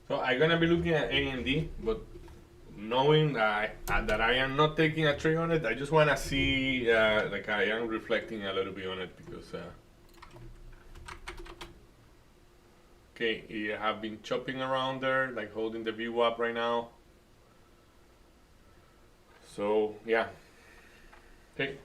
So I'm gonna be looking at AMD, but knowing that I am not taking a trade on it, I just wanna see like I am reflecting a little bit on it because okay, you have been chopping around there, like holding the view up right now. So yeah, okay.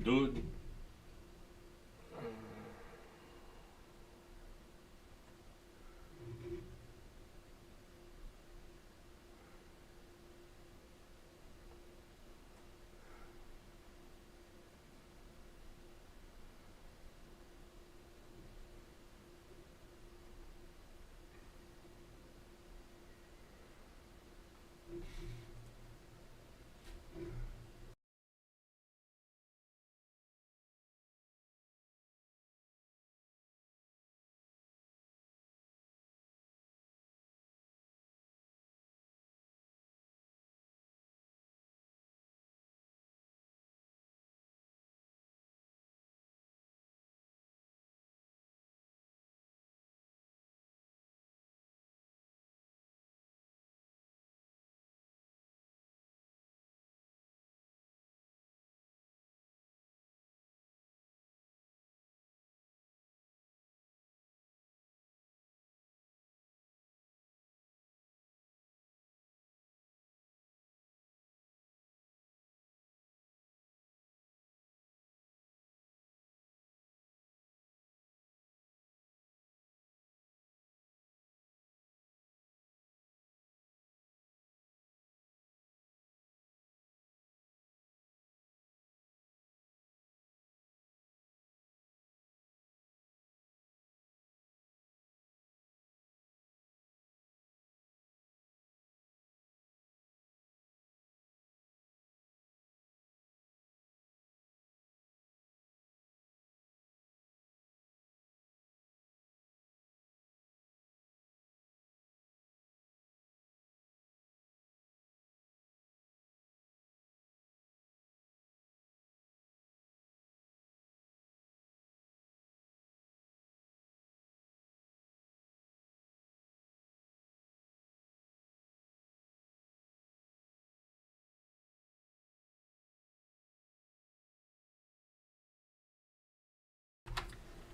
Dude.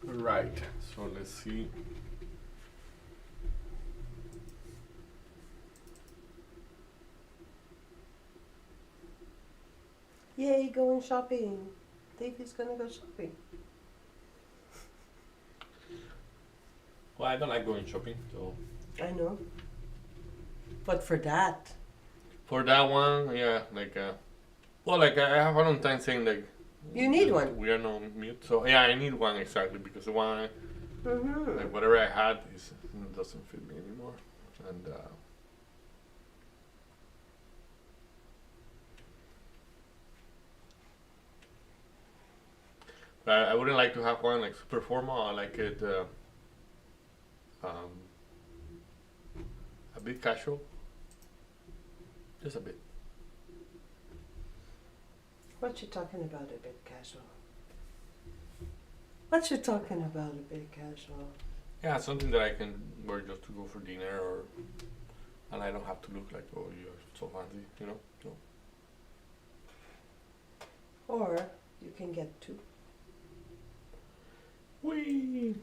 Right. So let's see. Yay, going shopping. Davey's gonna go shopping. Well, I don't like going shopping, so I know. But for that, for that one, yeah, like well, like I have a long time saying like you need one. we are no mute, so yeah, I need one exactly because the one Mm-hmm. like whatever I had doesn't fit me anymore, and I wouldn't like to have one like super formal. I like it um, a bit casual, just a bit. What you talking about a bit casual? What you talking about a bit casual? Yeah, something that I can wear just to go for dinner, or and I don't have to look like, oh, you're so fancy, you know. No. Or you can get two. Whee!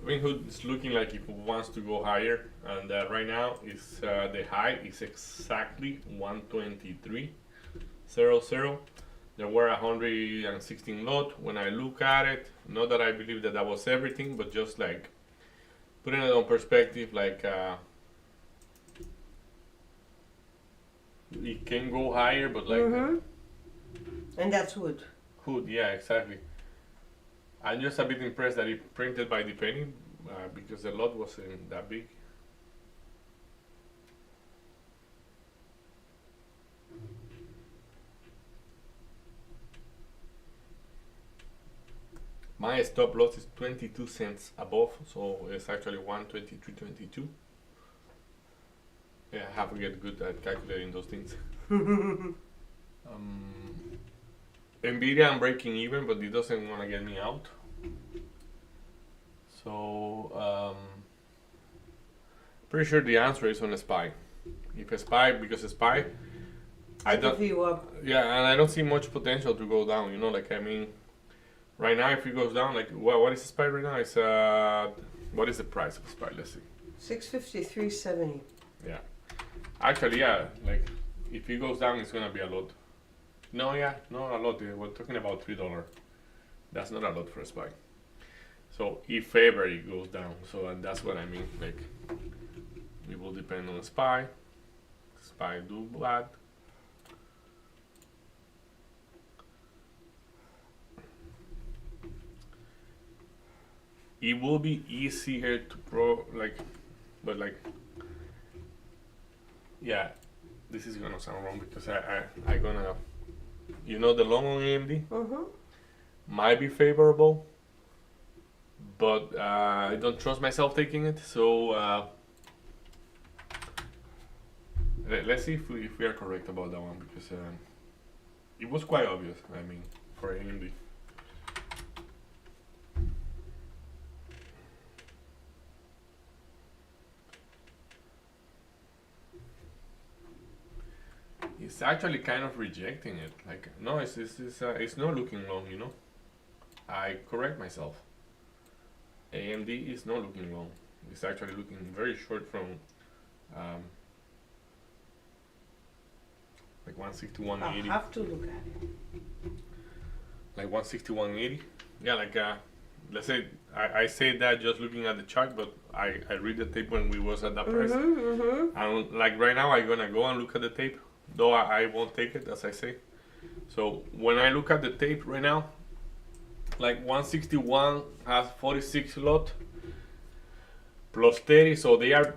Robinhood is looking like it wants to go higher, and right now is the high is exactly 123.00. There were 116 lot. When I look at it, not that I believe that that was everything, but just like putting it on perspective, like it can go higher, but like Mm-hmm. And that's wood. Hood, yeah, exactly. I'm just a bit impressed that it printed by the penny because the lot wasn't that big. My stop loss is 22 cents above, so it's actually 123.22. Yeah, I have to get good at calculating those things. Nvidia, I'm breaking even, but it doesn't want to get me out. So, pretty sure the answer is on a SPY. If a SPY, because a SPY, I don't. Give you up. Yeah, and I don't see much potential to go down. You know, like I mean, right now if it goes down, like what is the SPY right now? It's what is the price of a SPY? Let's see. 653.70. Yeah, actually, yeah, like if it goes down, it's gonna be a lot. No, yeah, not a lot. We're talking about $3. That's not a lot for a SPY. So if ever it goes down, so that's what I mean. Like it will depend on the SPY. SPY do bad. It will be easier to but like, yeah, this is gonna sound wrong because I gonna, you know, the long on AMD Mm-hmm. might be favorable, but I don't trust myself taking it. So let's see if we are correct about that one because it was quite obvious. I mean, for AMD. It's actually kind of rejecting it. Like, no, it's not looking long, you know. I correct myself. AMD is not looking long. It's actually looking very short from like 161.80. I'll have to look at it. Like 161.80. Yeah, like let's say I say that just looking at the chart, but I read the tape when we was at that price. Mm-hmm. And like right now, I'm gonna go and look at the tape, though I won't take it, as I say. So when I look at the tape right now, like 161 has 46 lot plus 30, so they are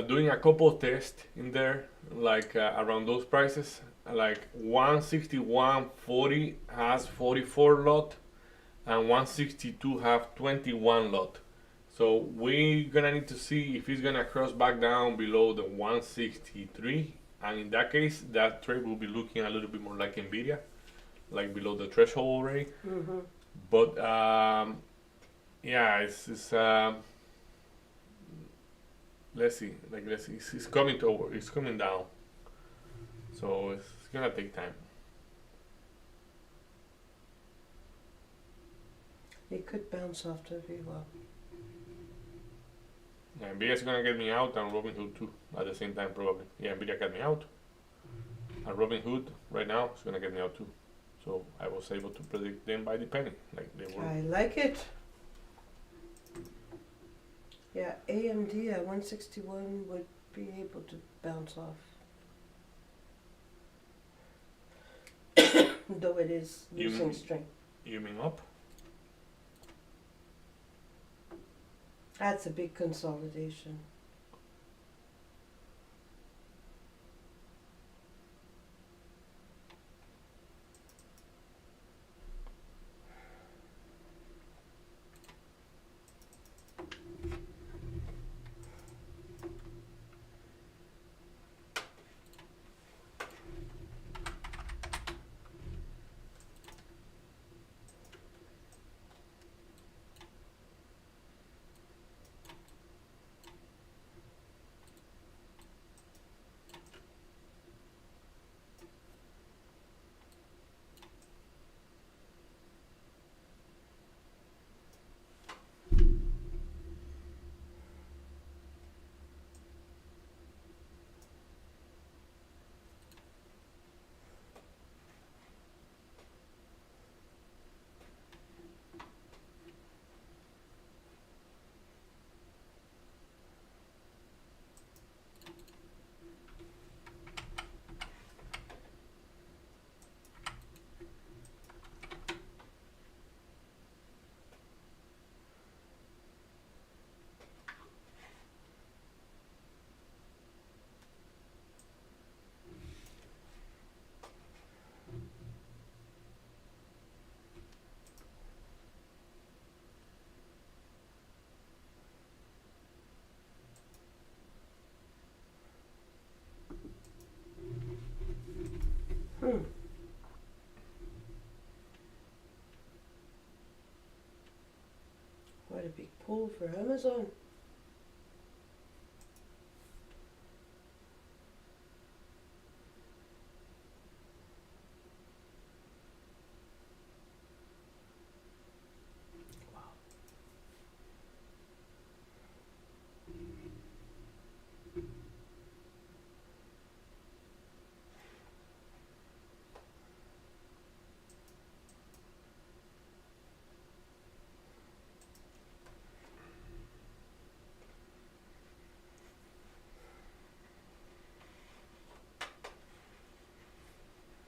doing a couple of tests in there, like around those prices. Like 161.40 has 44 lot, and 162 have 21 lot. So we're gonna need to see if it's gonna cross back down below the 163 and in that case, that trade will be looking a little bit more like Nvidia, like below the threshold already. Mm-hmm. But yeah, it's let's see, it's coming toward, it's coming down, so it's gonna take time. It could bounce off to be well. Yeah, Nvidia's gonna get me out and Robinhood too at the same time probably. Yeah, Nvidia got me out, and Robinhood right now is gonna get me out too. So I was able to predict them by the penny, like they were. I like it. Yeah, AMD at 161 would be able to bounce off. Though it is You losing mean- strength. You mean up? That's a big consolidation. Hmm. What a big pull for Amazon.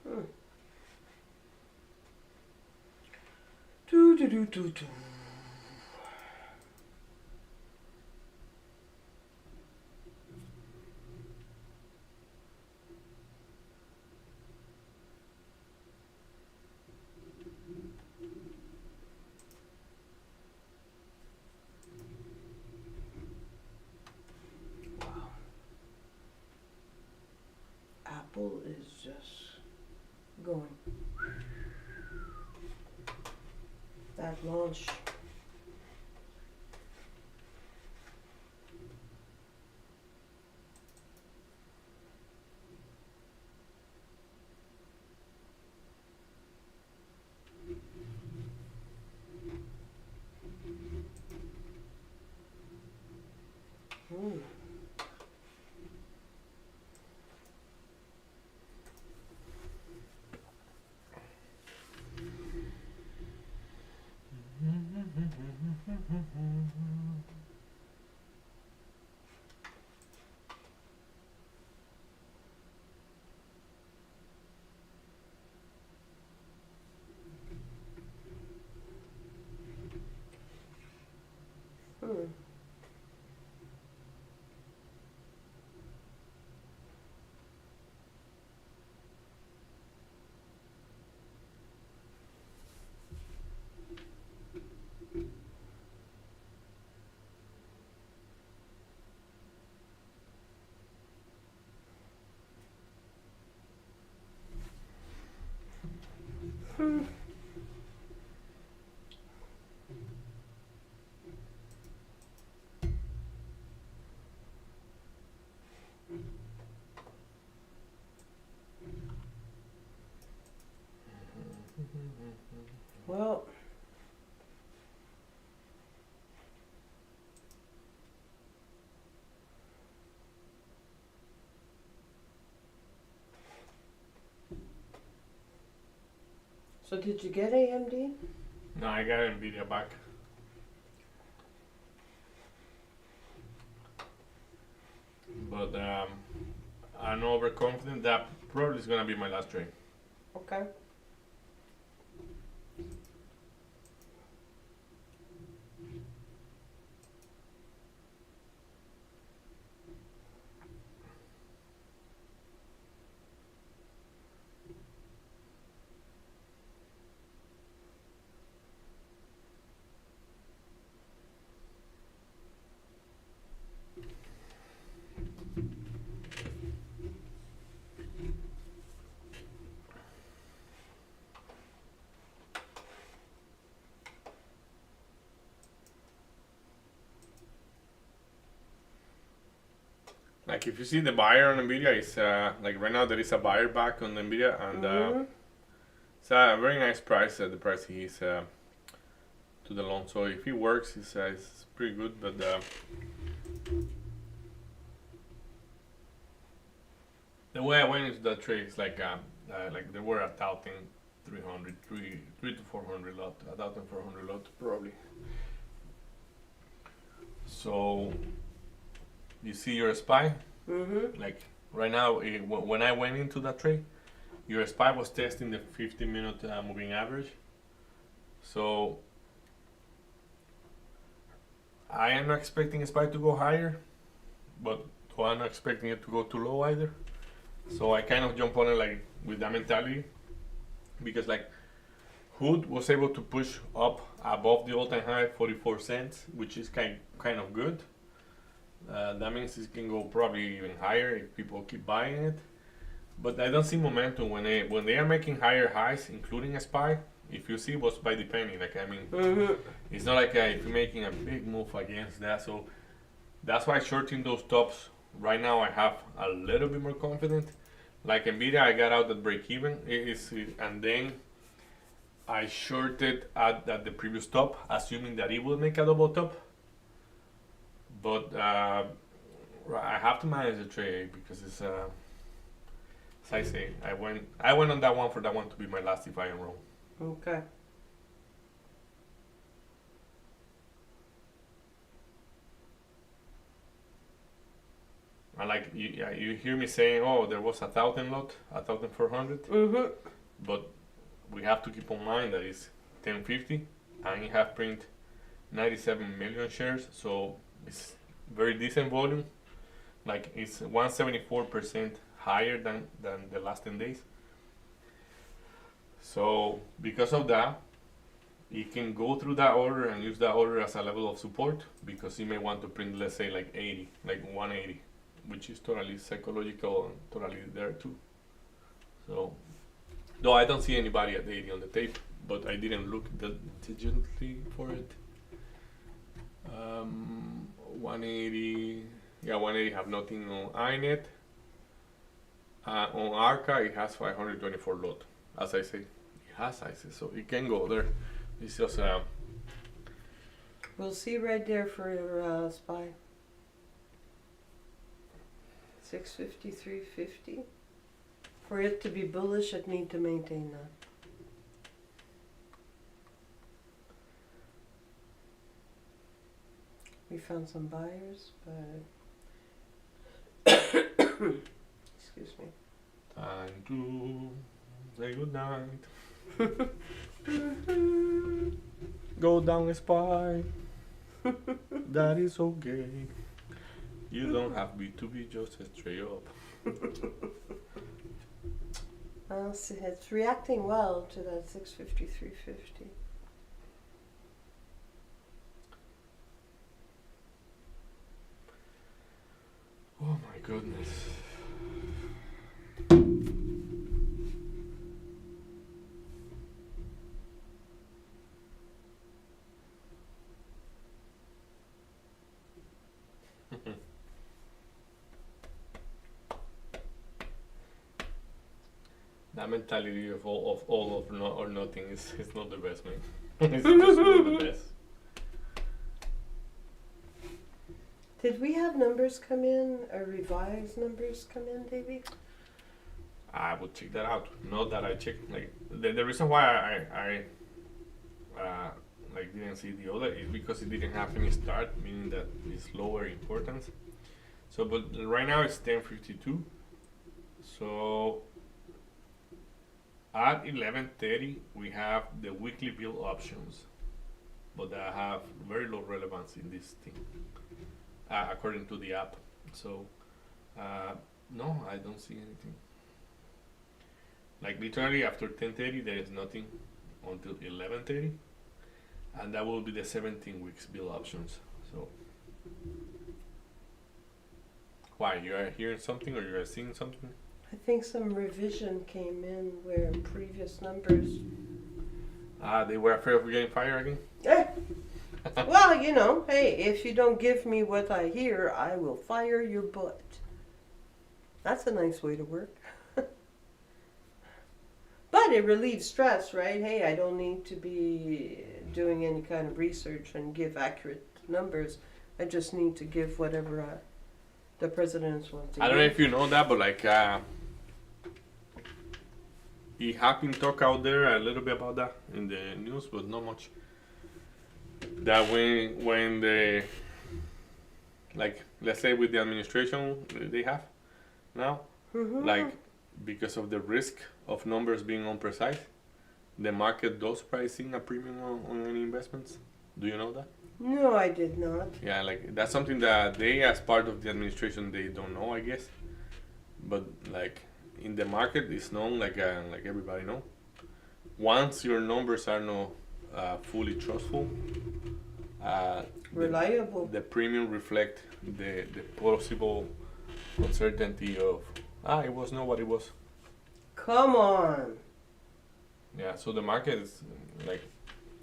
Hmm. Do do do do do. Wow. Apple is just going. That launch. Hmm. Hmm. Well, so did you get AMD? No, I got Nvidia back. But I'm overconfident that probably is gonna be my last trade. Okay. Like if you see the buyer on Nvidia, it's like right now there is a buyer back on Nvidia, and it's a very nice price. The price he is to the long. So if it works, it's pretty good. But the way I went into that trade is like there were 1,300, 3 to 400 lot, 1,400 lot probably. So you see your SPY, like right now when I went into that trade, your SPY was testing the 50-minute moving average. So I am not expecting SPY to go higher, but I'm not expecting it to go too low either. So I kind of jump on it like with that mentality, because like Hood was able to push up above the all-time high 44 cents, which is kind of good. That means it can go probably even higher if people keep buying it. But I don't see momentum when they are making higher highs, including a SPY. If you see what's by the penny, like I mean, it's not like if you're making a big move against that. So that's why shorting those tops right now I have a little bit more confident. Like Nvidia, I got out at break even, and then I shorted at the previous top, assuming that it will make a double top. But I have to manage the trade because it's as I say, I went on that one for that one to be my last if I am wrong. Okay. And like you hear me saying, oh, there was 1,000 lot, 1,400. But we have to keep in mind that it's 1050, and you have print 97 million shares, so it's very decent volume. Like it's 174% higher than the last 10 days. So because of that, you can go through that order and use that order as a level of support, because you may want to print, let's say, like 80, like 180, which is totally psychological and totally there too. So, though I don't see anybody at 80 on the tape, but I didn't look diligently for it. 180, yeah, 180 have nothing on INET. On ARCA, it has 524 lot. As I say, it has ISIS, so it can go there. It's just We'll see right there for SPY. 653.50. For it to be bullish, it need to maintain that. We found some buyers, but excuse me. time to say good night. Go down SPY. That is okay. You don't have to be just straight up. See, it's reacting well to that 653.50. Oh my goodness. That mentality of all of no, or nothing is not the best, man. It's just not the best. Did we have numbers come in, or revised numbers come in, Davey? I would check that out. Not that I checked. Like the reason why I like didn't see the other is because it didn't have any start, meaning that it's lower importance. So, but right now it's 10:52. So at 11:30 we have the weekly bill options, but that have very low relevance in this thing, according to the app. So no, I don't see anything. Like literally after 10:30 there is nothing until 11:30, and that will be the 17 weeks bill options. So why, you are hearing something or you are seeing something? I think some revision came in where previous numbers. They were afraid of getting fired again. Eh, well, you know, hey, if you don't give me what I hear, I will fire your butt. That's a nice way to work. But it relieves stress, right? Hey, I don't need to be doing any kind of research and give accurate numbers. I just need to give whatever the presidents want to I don't know give. if you know that, but like he have been talk out there a little bit about that in the news, but not much. That when the, like, let's say with the administration they have now, Mhm. like because of the risk of numbers being imprecise, the market does price in a premium on any investments. Do you know that? No, I did not. Yeah, like that's something that they, as part of the administration, they don't know, I guess. But like in the market, it's known, like everybody know. Once your numbers are not fully trustful, Reliable. the premium reflect the possible uncertainty of it was not what it was. Come on. Yeah, so the market is like,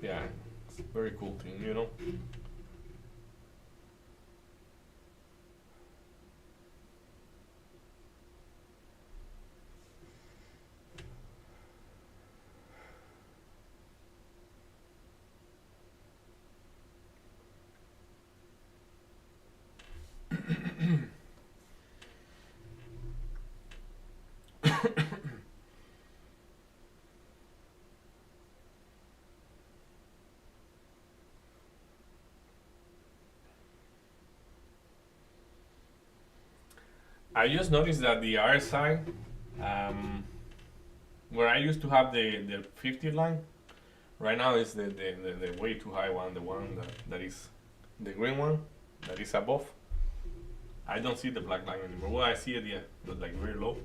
yeah, it's a very cool thing, you know. I just noticed that the RSI, where I used to have the 50 line, right now is the way too high one, the one that is the green one that is above. I don't see the black line anymore. Well, I see it, yeah, but like very low.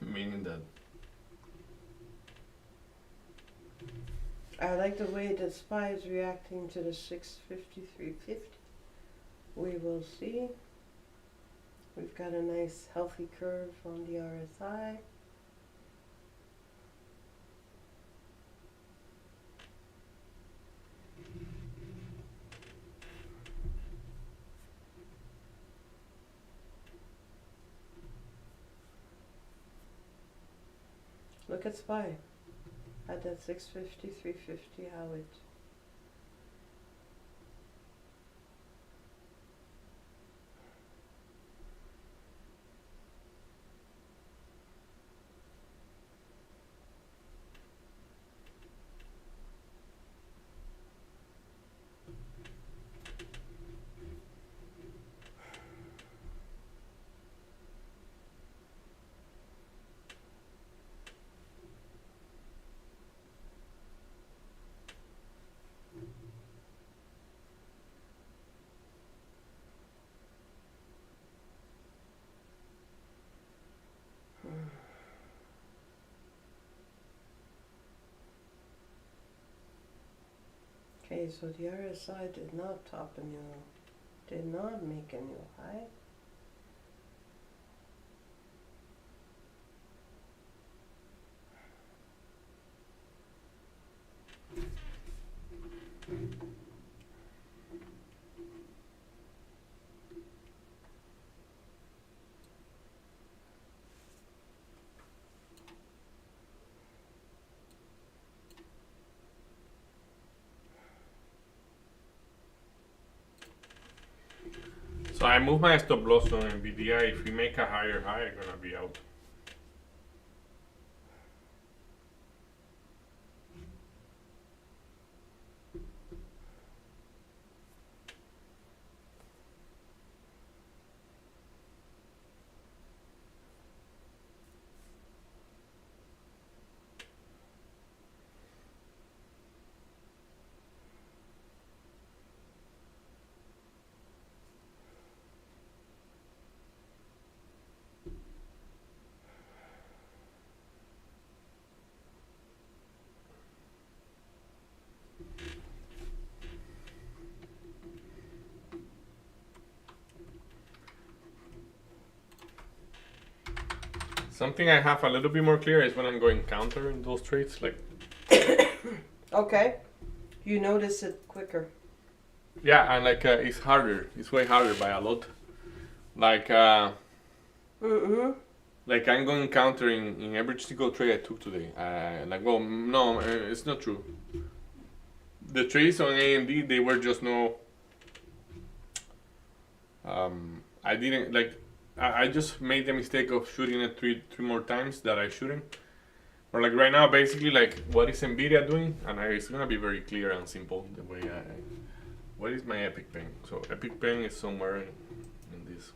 Meaning that I like the way the SPY is reacting to the 653.50. We will see. We've got a nice healthy curve on the RSI. Look at SPY at that 653.50, how it. Okay, so the RSI did not top a new, did not make a new high. I move my stop loss on Nvidia. If we make a higher high, I'm gonna be out. Something I have a little bit more clear is when I'm going counter in those trades. Like, Okay. You notice it quicker. yeah, and like it's harder. It's way harder by a lot. Like, Mm-hmm. like I'm going counter in every single trade I took today. Like, well, no, it's not true. The trades on AMD, they were just no. I didn't like. I just made the mistake of shooting it three more times that I shouldn't. Or like right now, basically, like what is Nvidia doing, and it's gonna be very clear and simple the way I. What is my Epic Pen? So Epic Pen is somewhere in this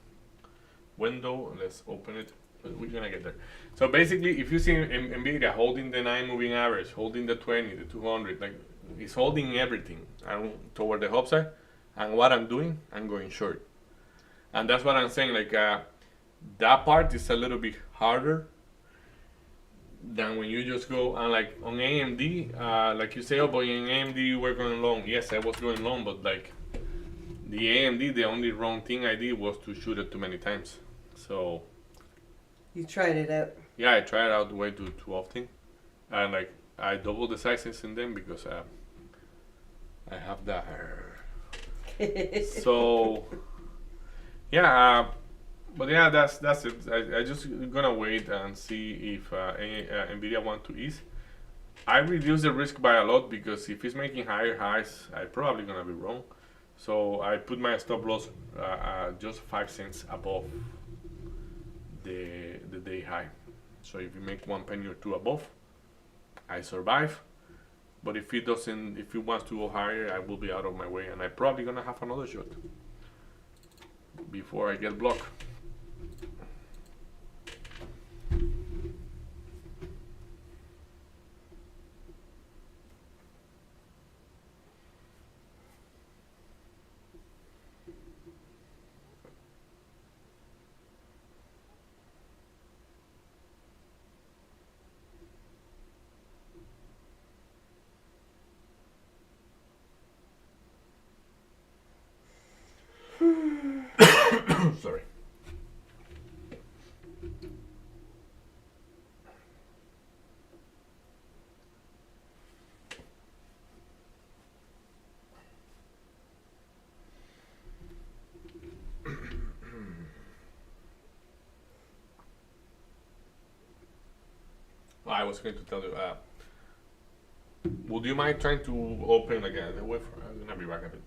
window. Let's open it. But we're gonna get there. So basically, if you see Nvidia holding the 9 moving average, holding the 20, the 200, like it's holding everything and toward the upside. And what I'm doing, I'm going short. And that's what I'm saying. Like that part is a little bit harder than when you just go and like on AMD, like you say, oh, but in AMD you were going long. Yes, I was going long, but like the AMD, the only wrong thing I did was to shoot it too many times. So You tried it out. yeah, I tried it out way too often, and like I doubled the sizes in them because I have that. So yeah, but yeah, that's it. I just gonna wait and see if Nvidia want to ease. I reduce the risk by a lot because if it's making higher highs, I probably gonna be wrong. So I put my stop loss just 5 cents above the day high. So if you make 1 penny or two above, I survive. But if it doesn't, if it wants to go higher, I will be out of my way, and I probably gonna have another shot before I get blocked. Sorry. I was going to tell you, would you mind trying to open again the wafer? I'm gonna be back a bit.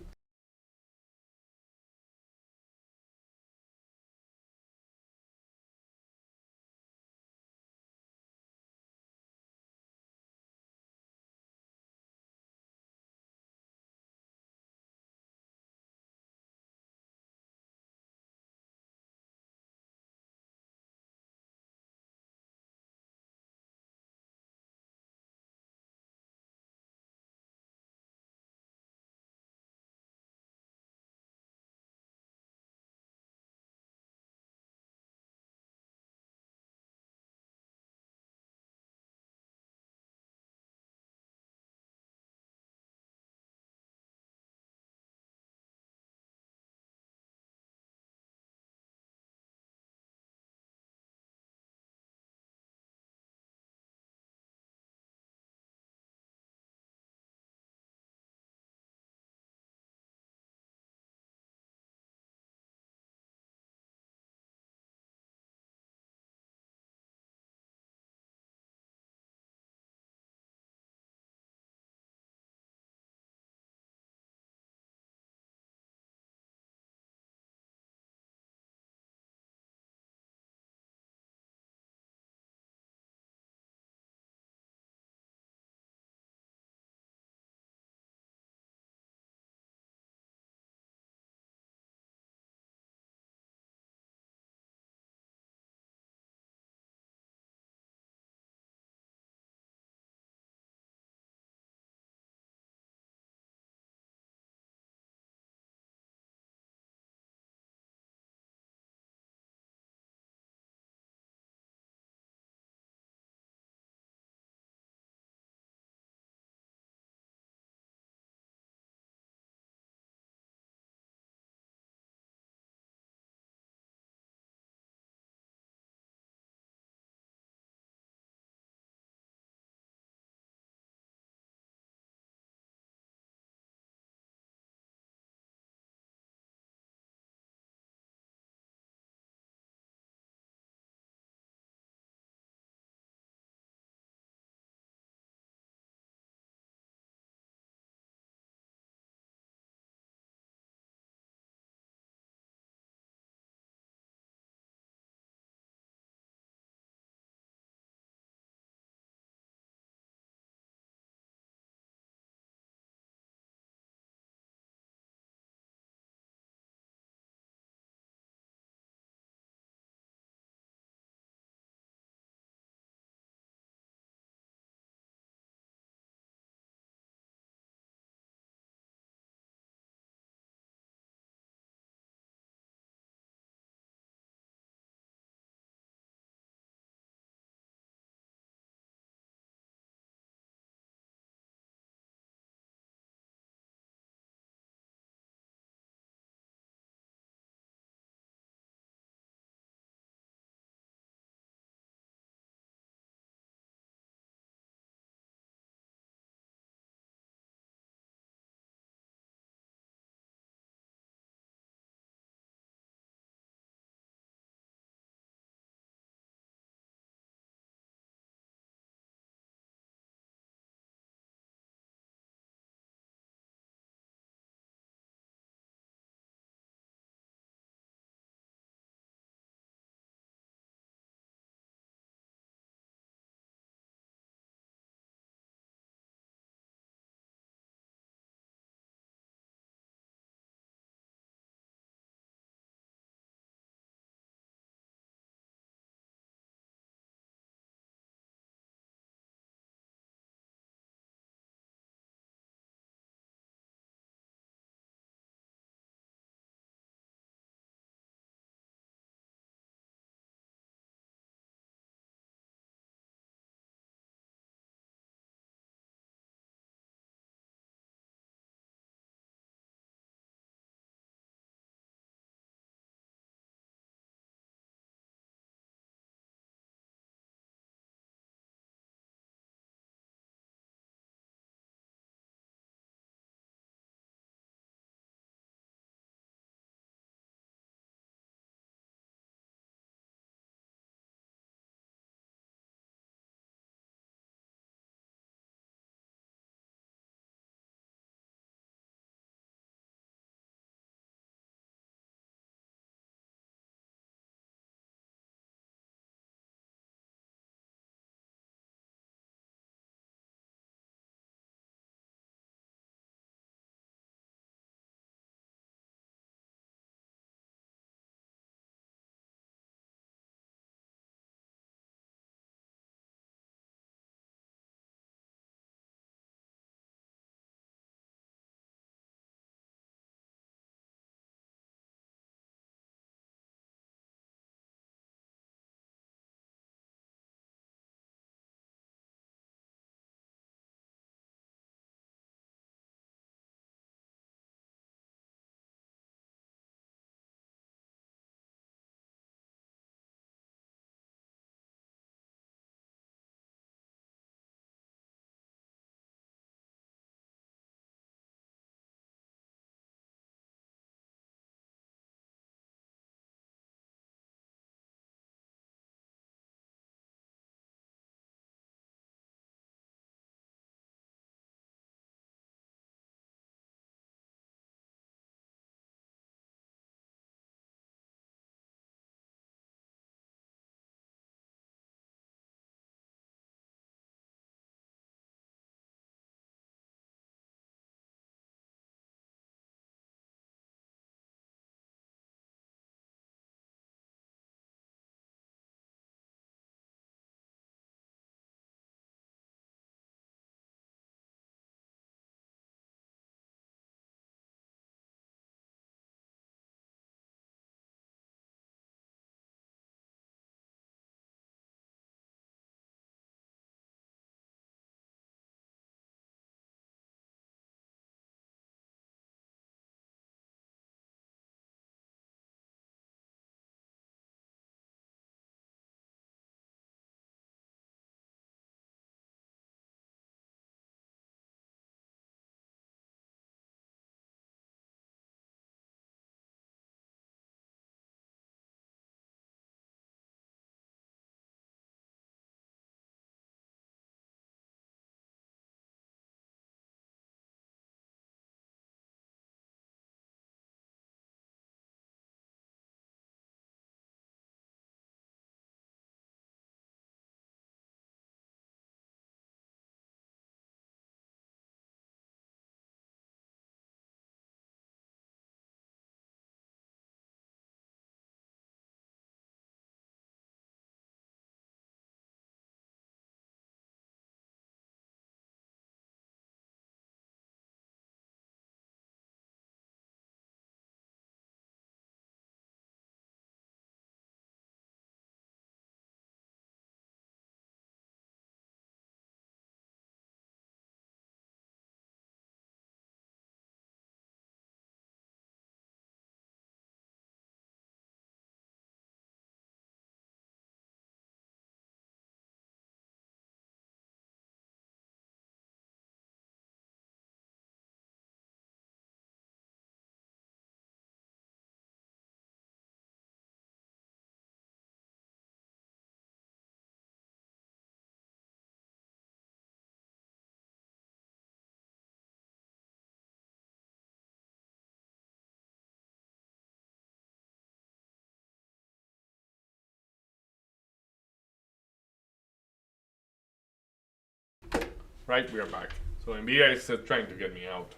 Right, we are back. So Nvidia is trying to get me out,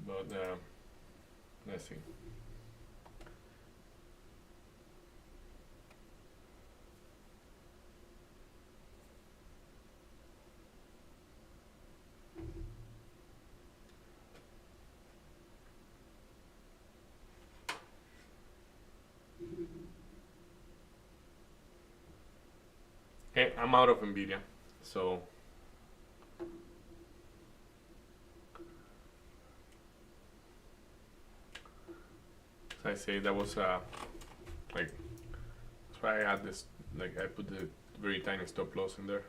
but let's see. Okay, I'm out of Nvidia, so as I say, that was like that's why I had this. Like I put the very tiny stop loss in there.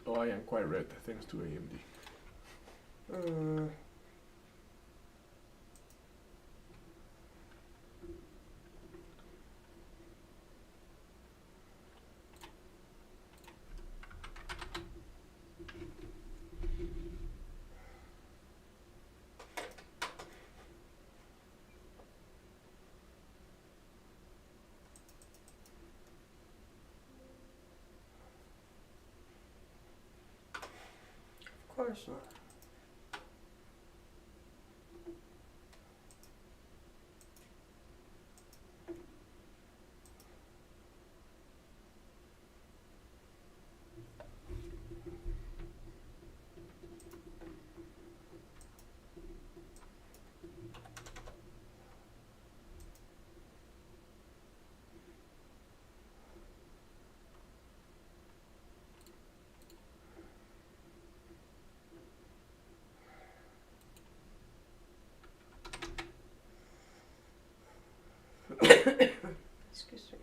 Oh, I am quite red thanks to AMD. Mm. Of course not. Excuse me.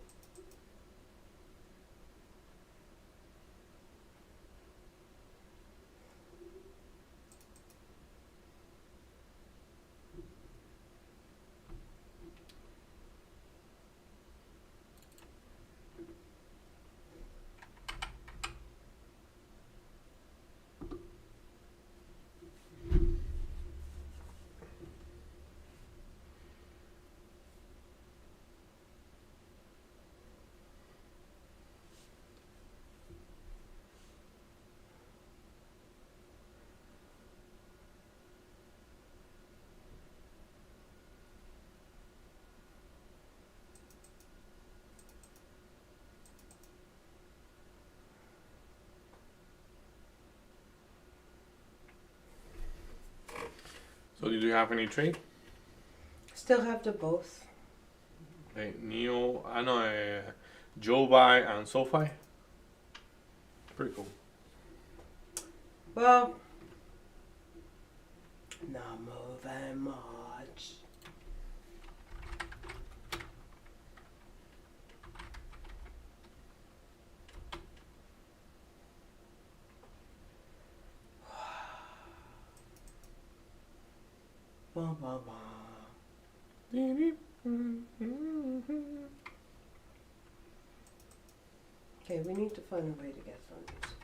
So did you have any trade? Still have the both. Like Neo, I know Joby and SoFi. Pretty cool. Well, not moving much. Bum, bum, bum. Okay, we need to find a way to get fun music.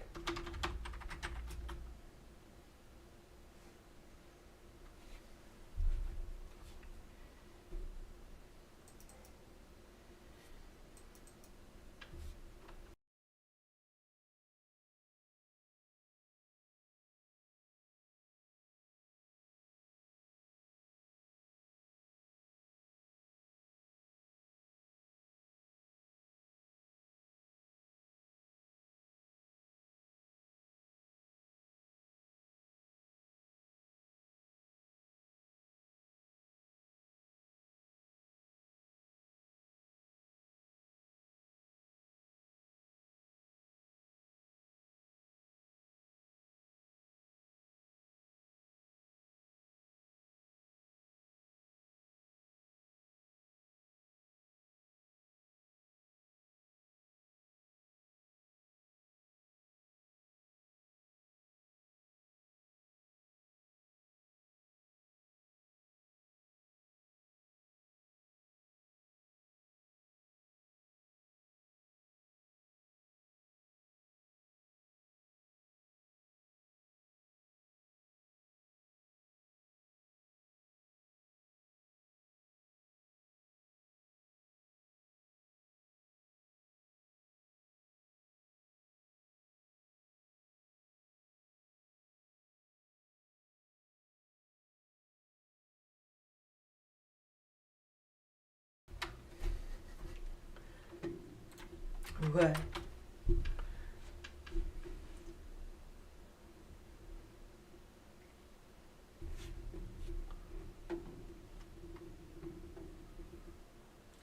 What?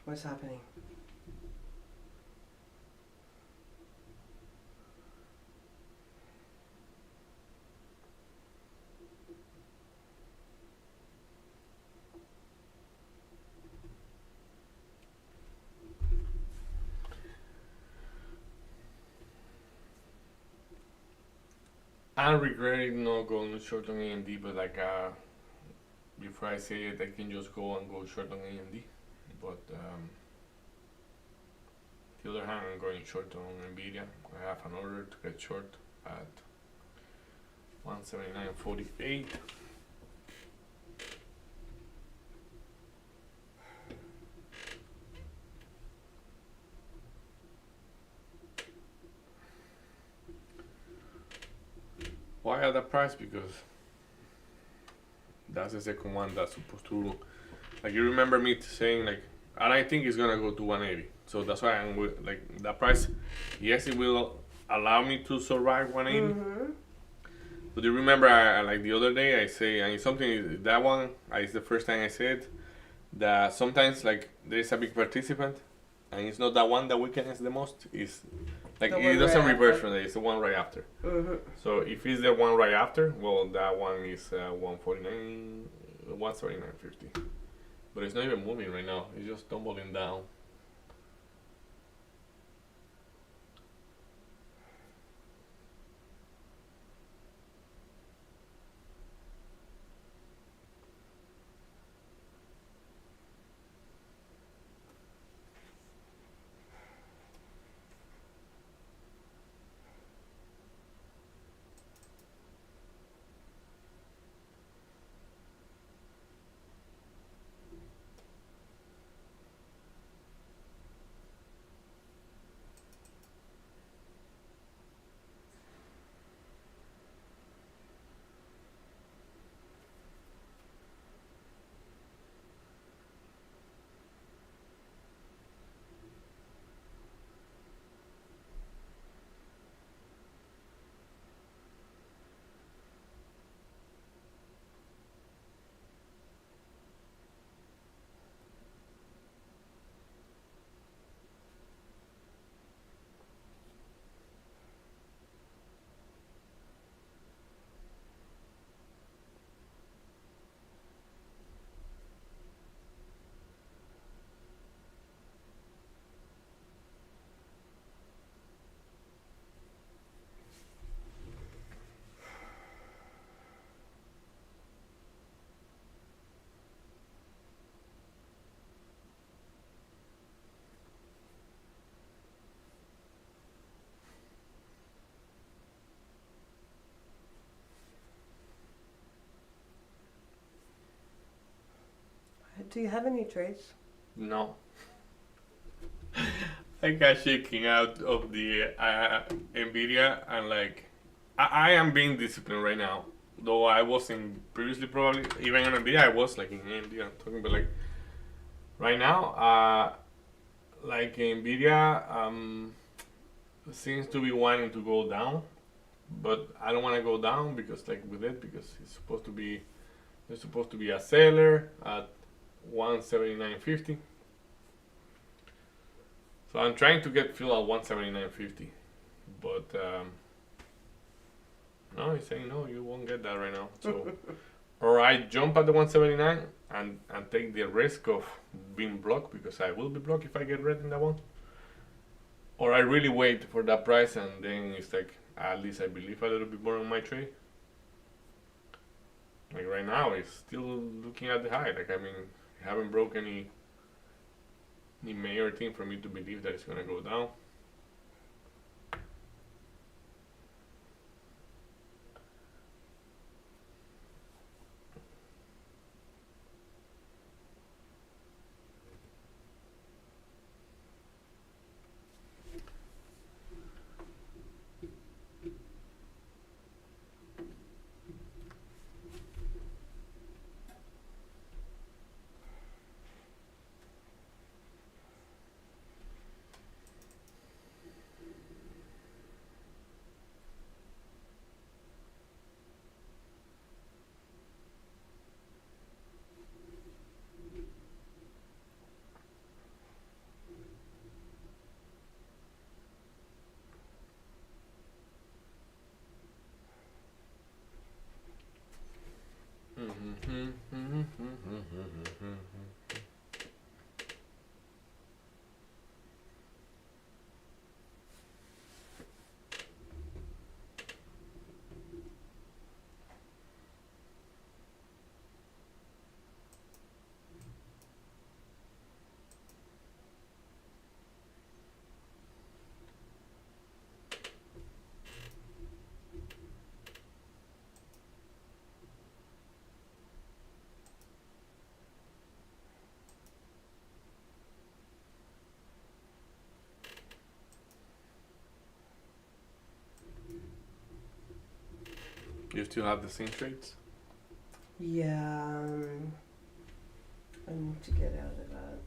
What's happening? I'm regretting not going short on AMD, but like before I say it, I can just go and go short on AMD. But the other hand, I'm going short on Nvidia. I have an order to get short at 179.48. Why at that price? Because that's the second one that's supposed to, like, you remember me saying like, and I think it's gonna go to 180. So that's why I'm like that price. Yes, it will allow me to survive 180. Mm-hmm. But you remember, like the other day, I say, and it's something that one. It's the first time I said that sometimes like there is a big participant, and it's not that one that weakens the most. It's like The it one doesn't right reverse after. from it. It's the one right after. Mm-hmm. So if it's the one right after, well, that one is 149, 179.50. But it's not even moving right now. It's just tumbling down. Do you have any trades? No. I got shaking out of the Nvidia, and like I am being disciplined right now. Though I wasn't previously, probably even on Nvidia, I was like in Nvidia. I'm talking about like right now. Like Nvidia seems to be wanting to go down, but I don't want to go down because like with it because it's supposed to be there's supposed to be a seller at 179.50. So I'm trying to get fill at 179.50, but no, he's saying no, you won't get that right now. So, or I jump at the 179 and take the risk of being blocked because I will be blocked if I get red in that one. Or I really wait for that price and then it's like at least I believe a little bit more on my trade. Like right now, it's still looking at the high. Like I mean, I haven't broken any major thing for me to believe that it's gonna go down. You still have the same trades? Yeah, I need to get out of that.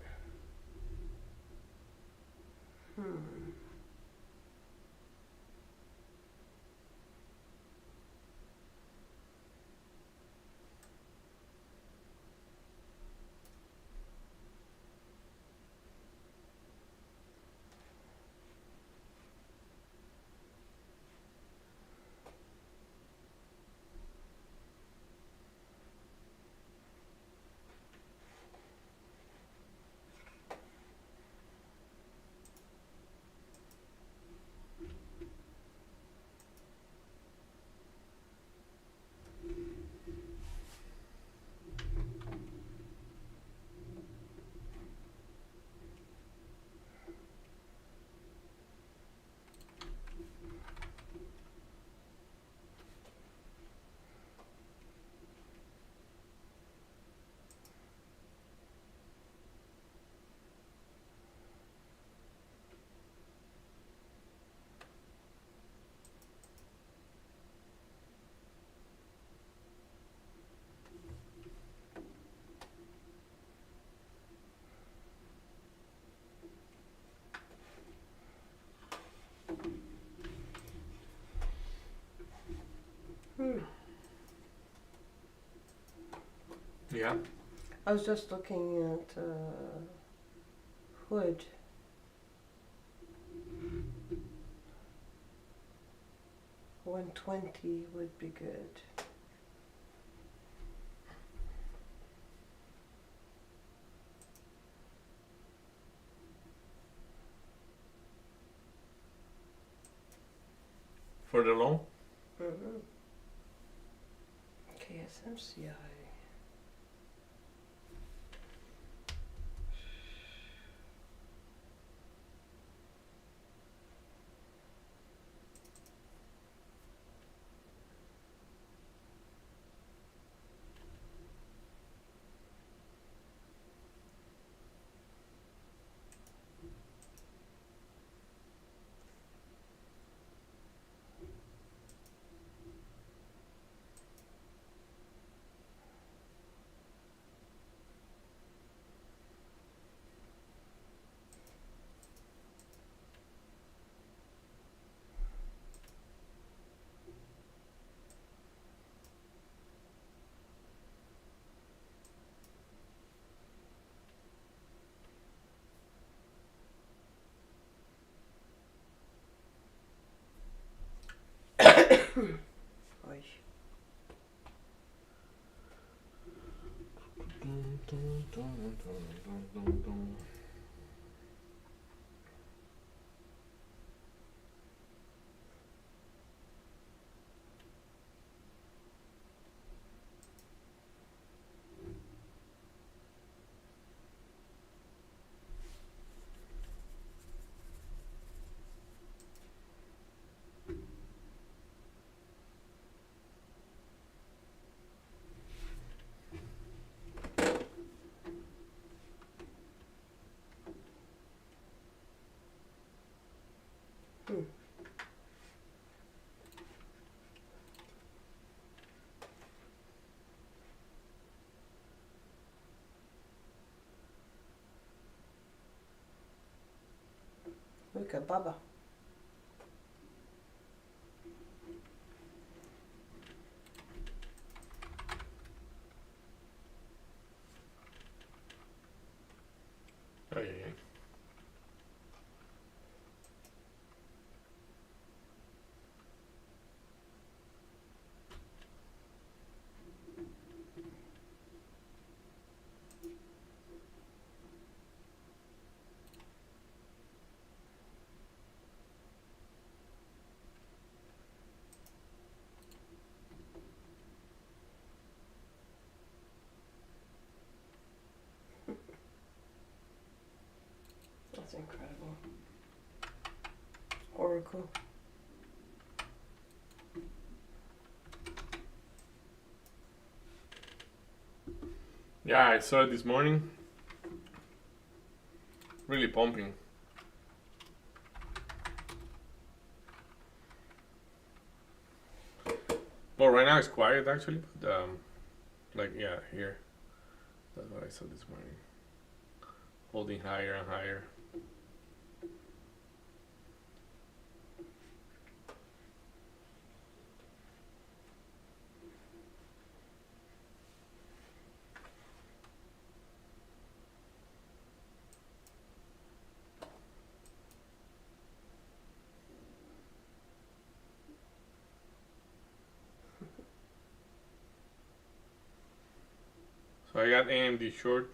Yeah. I was just looking at Hood. $120 would be good. For the long? Mm-hmm. KSMCI. Oy. Look at Baba. Oh, yeah, yeah. That's incredible. Oracle. Yeah, I saw it this morning. Really pumping. Well, right now it's quiet actually, but like yeah, here. That's what I saw this morning. Holding higher and higher. So I got AMD short.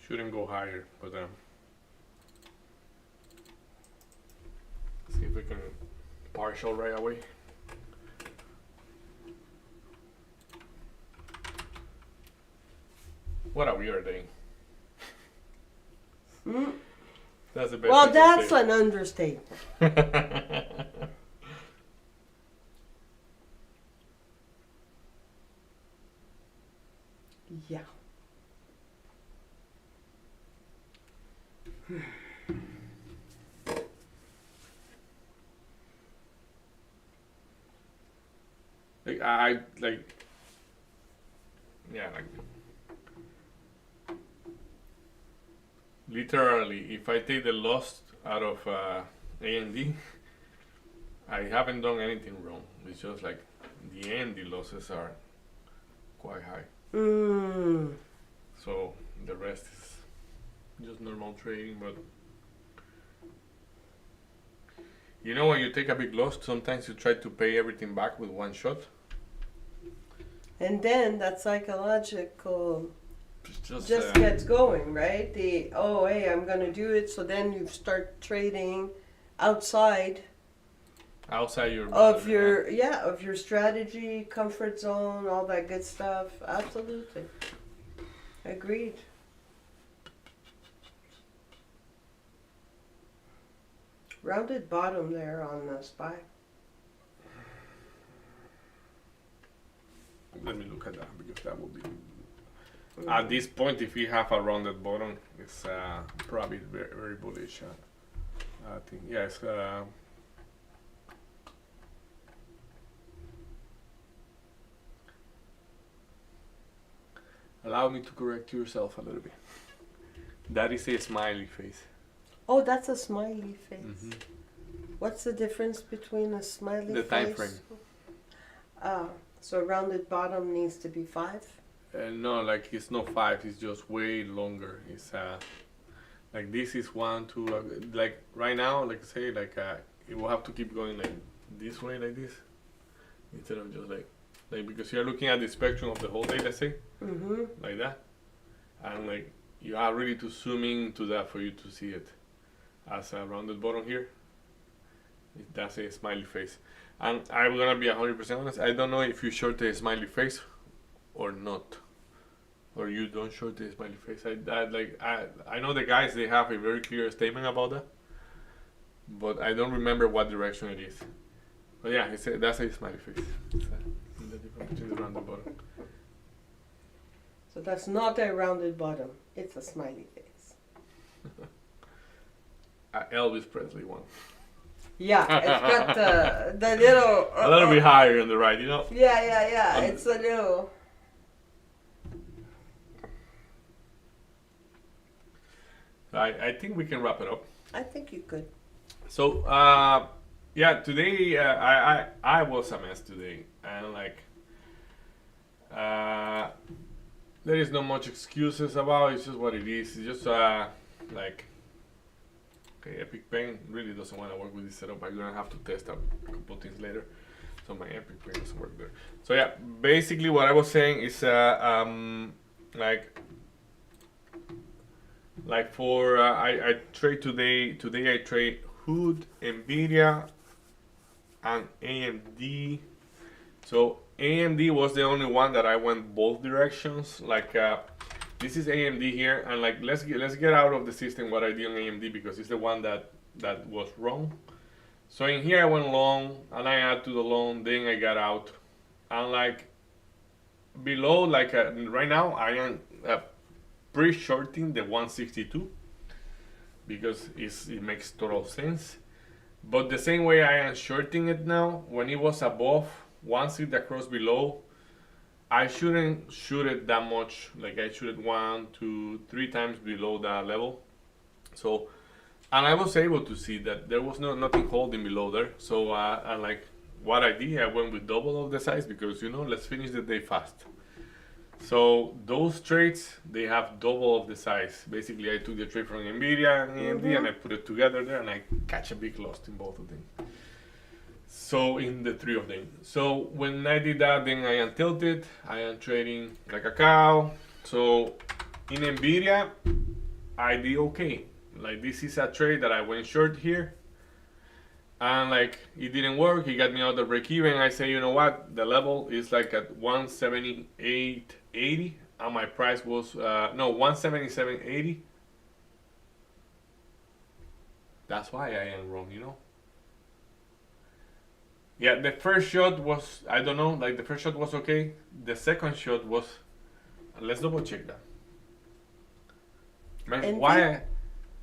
Shouldn't go higher, but see if we can partial right away. What a weird day. Mm. That's the best. Well, I can that's say. an understatement. Yeah. Like I like. Yeah, like. Literally, if I take the loss out of AMD, I haven't done anything wrong. It's just like the AMD losses are quite high. Mm. So the rest is just normal trading. But you know, when you take a big loss, sometimes you try to pay everything back with one shot. And then that psychological It's just gets going, right? Oh, hey, I'm gonna do it. So then you start trading outside outside your of your strategy, comfort zone, all that good stuff. Absolutely, agreed. Rounded bottom there on the SPY. Let me look at that because that would be. At this point, if we have a rounded bottom, it's probably very, very bullish. I think yes. Allow me to correct yourself a little bit. That is a smiley face. Oh, that's a smiley face. Mhm. What's the difference between a smiley The face? time frame. So rounded bottom needs to be 5. No, like it's not 5. It's just way longer. It's like this is 1, 2. Like right now, like say, like it will have to keep going like this way, like this, instead of just like because you're looking at the spectrum of the whole day. Let's say Mm-hmm. like that, and like you are really to zoom in to that for you to see it as a rounded bottom here. That's a smiley face, and I'm gonna be 100% honest. I don't know if you short a smiley face or not, or you don't short the smiley face. I know the guys, they have a very clear statement about that, but I don't remember what direction it is. But yeah, that's a smiley face. It's the difference between the round and bottom. So that's not a rounded bottom. It's a smiley face. Elvis Presley one. Yeah, it's got the little. A little bit higher on the right, you know. Yeah. It's a little. I think we can wrap it up. I think you could. So yeah, today I was a mess today, and like there is not much excuses about it. It's just what it is. It's just like okay, Epic Pen really doesn't want to work with this setup. I'm gonna have to test a couple things later. So my Epic Pen doesn't work there. So yeah, basically what I was saying is like for I trade today. Today I trade Hood, Nvidia, and AMD. So AMD was the only one that I went both directions. Like this is AMD here, and like let's get out of the system what I did on AMD because it's the one that was wrong. So in here I went long, and I add to the long, then I got out, and like below, like right now, I am pre-shorting the 162 because it makes total sense. But the same way I am shorting it now, when it was above, once it across below, I shouldn't shoot it that much. Like I shoot it 1, 2, 3 times below that level. So, and I was able to see that there was nothing holding below there. So I like what I did. I went with double of the size because let's finish the day fast. So those trades, they have double of the size. Basically, I took the trade from Nvidia and AMD and I put it together there and I catch a big loss in both of them. So in the 3 of them. So when I did that, then I am tilted. I am trading like a cow. So in Nvidia, I did okay. Like this is a trade that I went short here. And like it didn't work. He got me out of break even. I say, you know what? The level is like at 178.80 and my price was 177.80. That's why I am wrong. Yeah, the first shot was, I don't know, like the first shot was okay. The second shot was, let's double check that. Man, And why?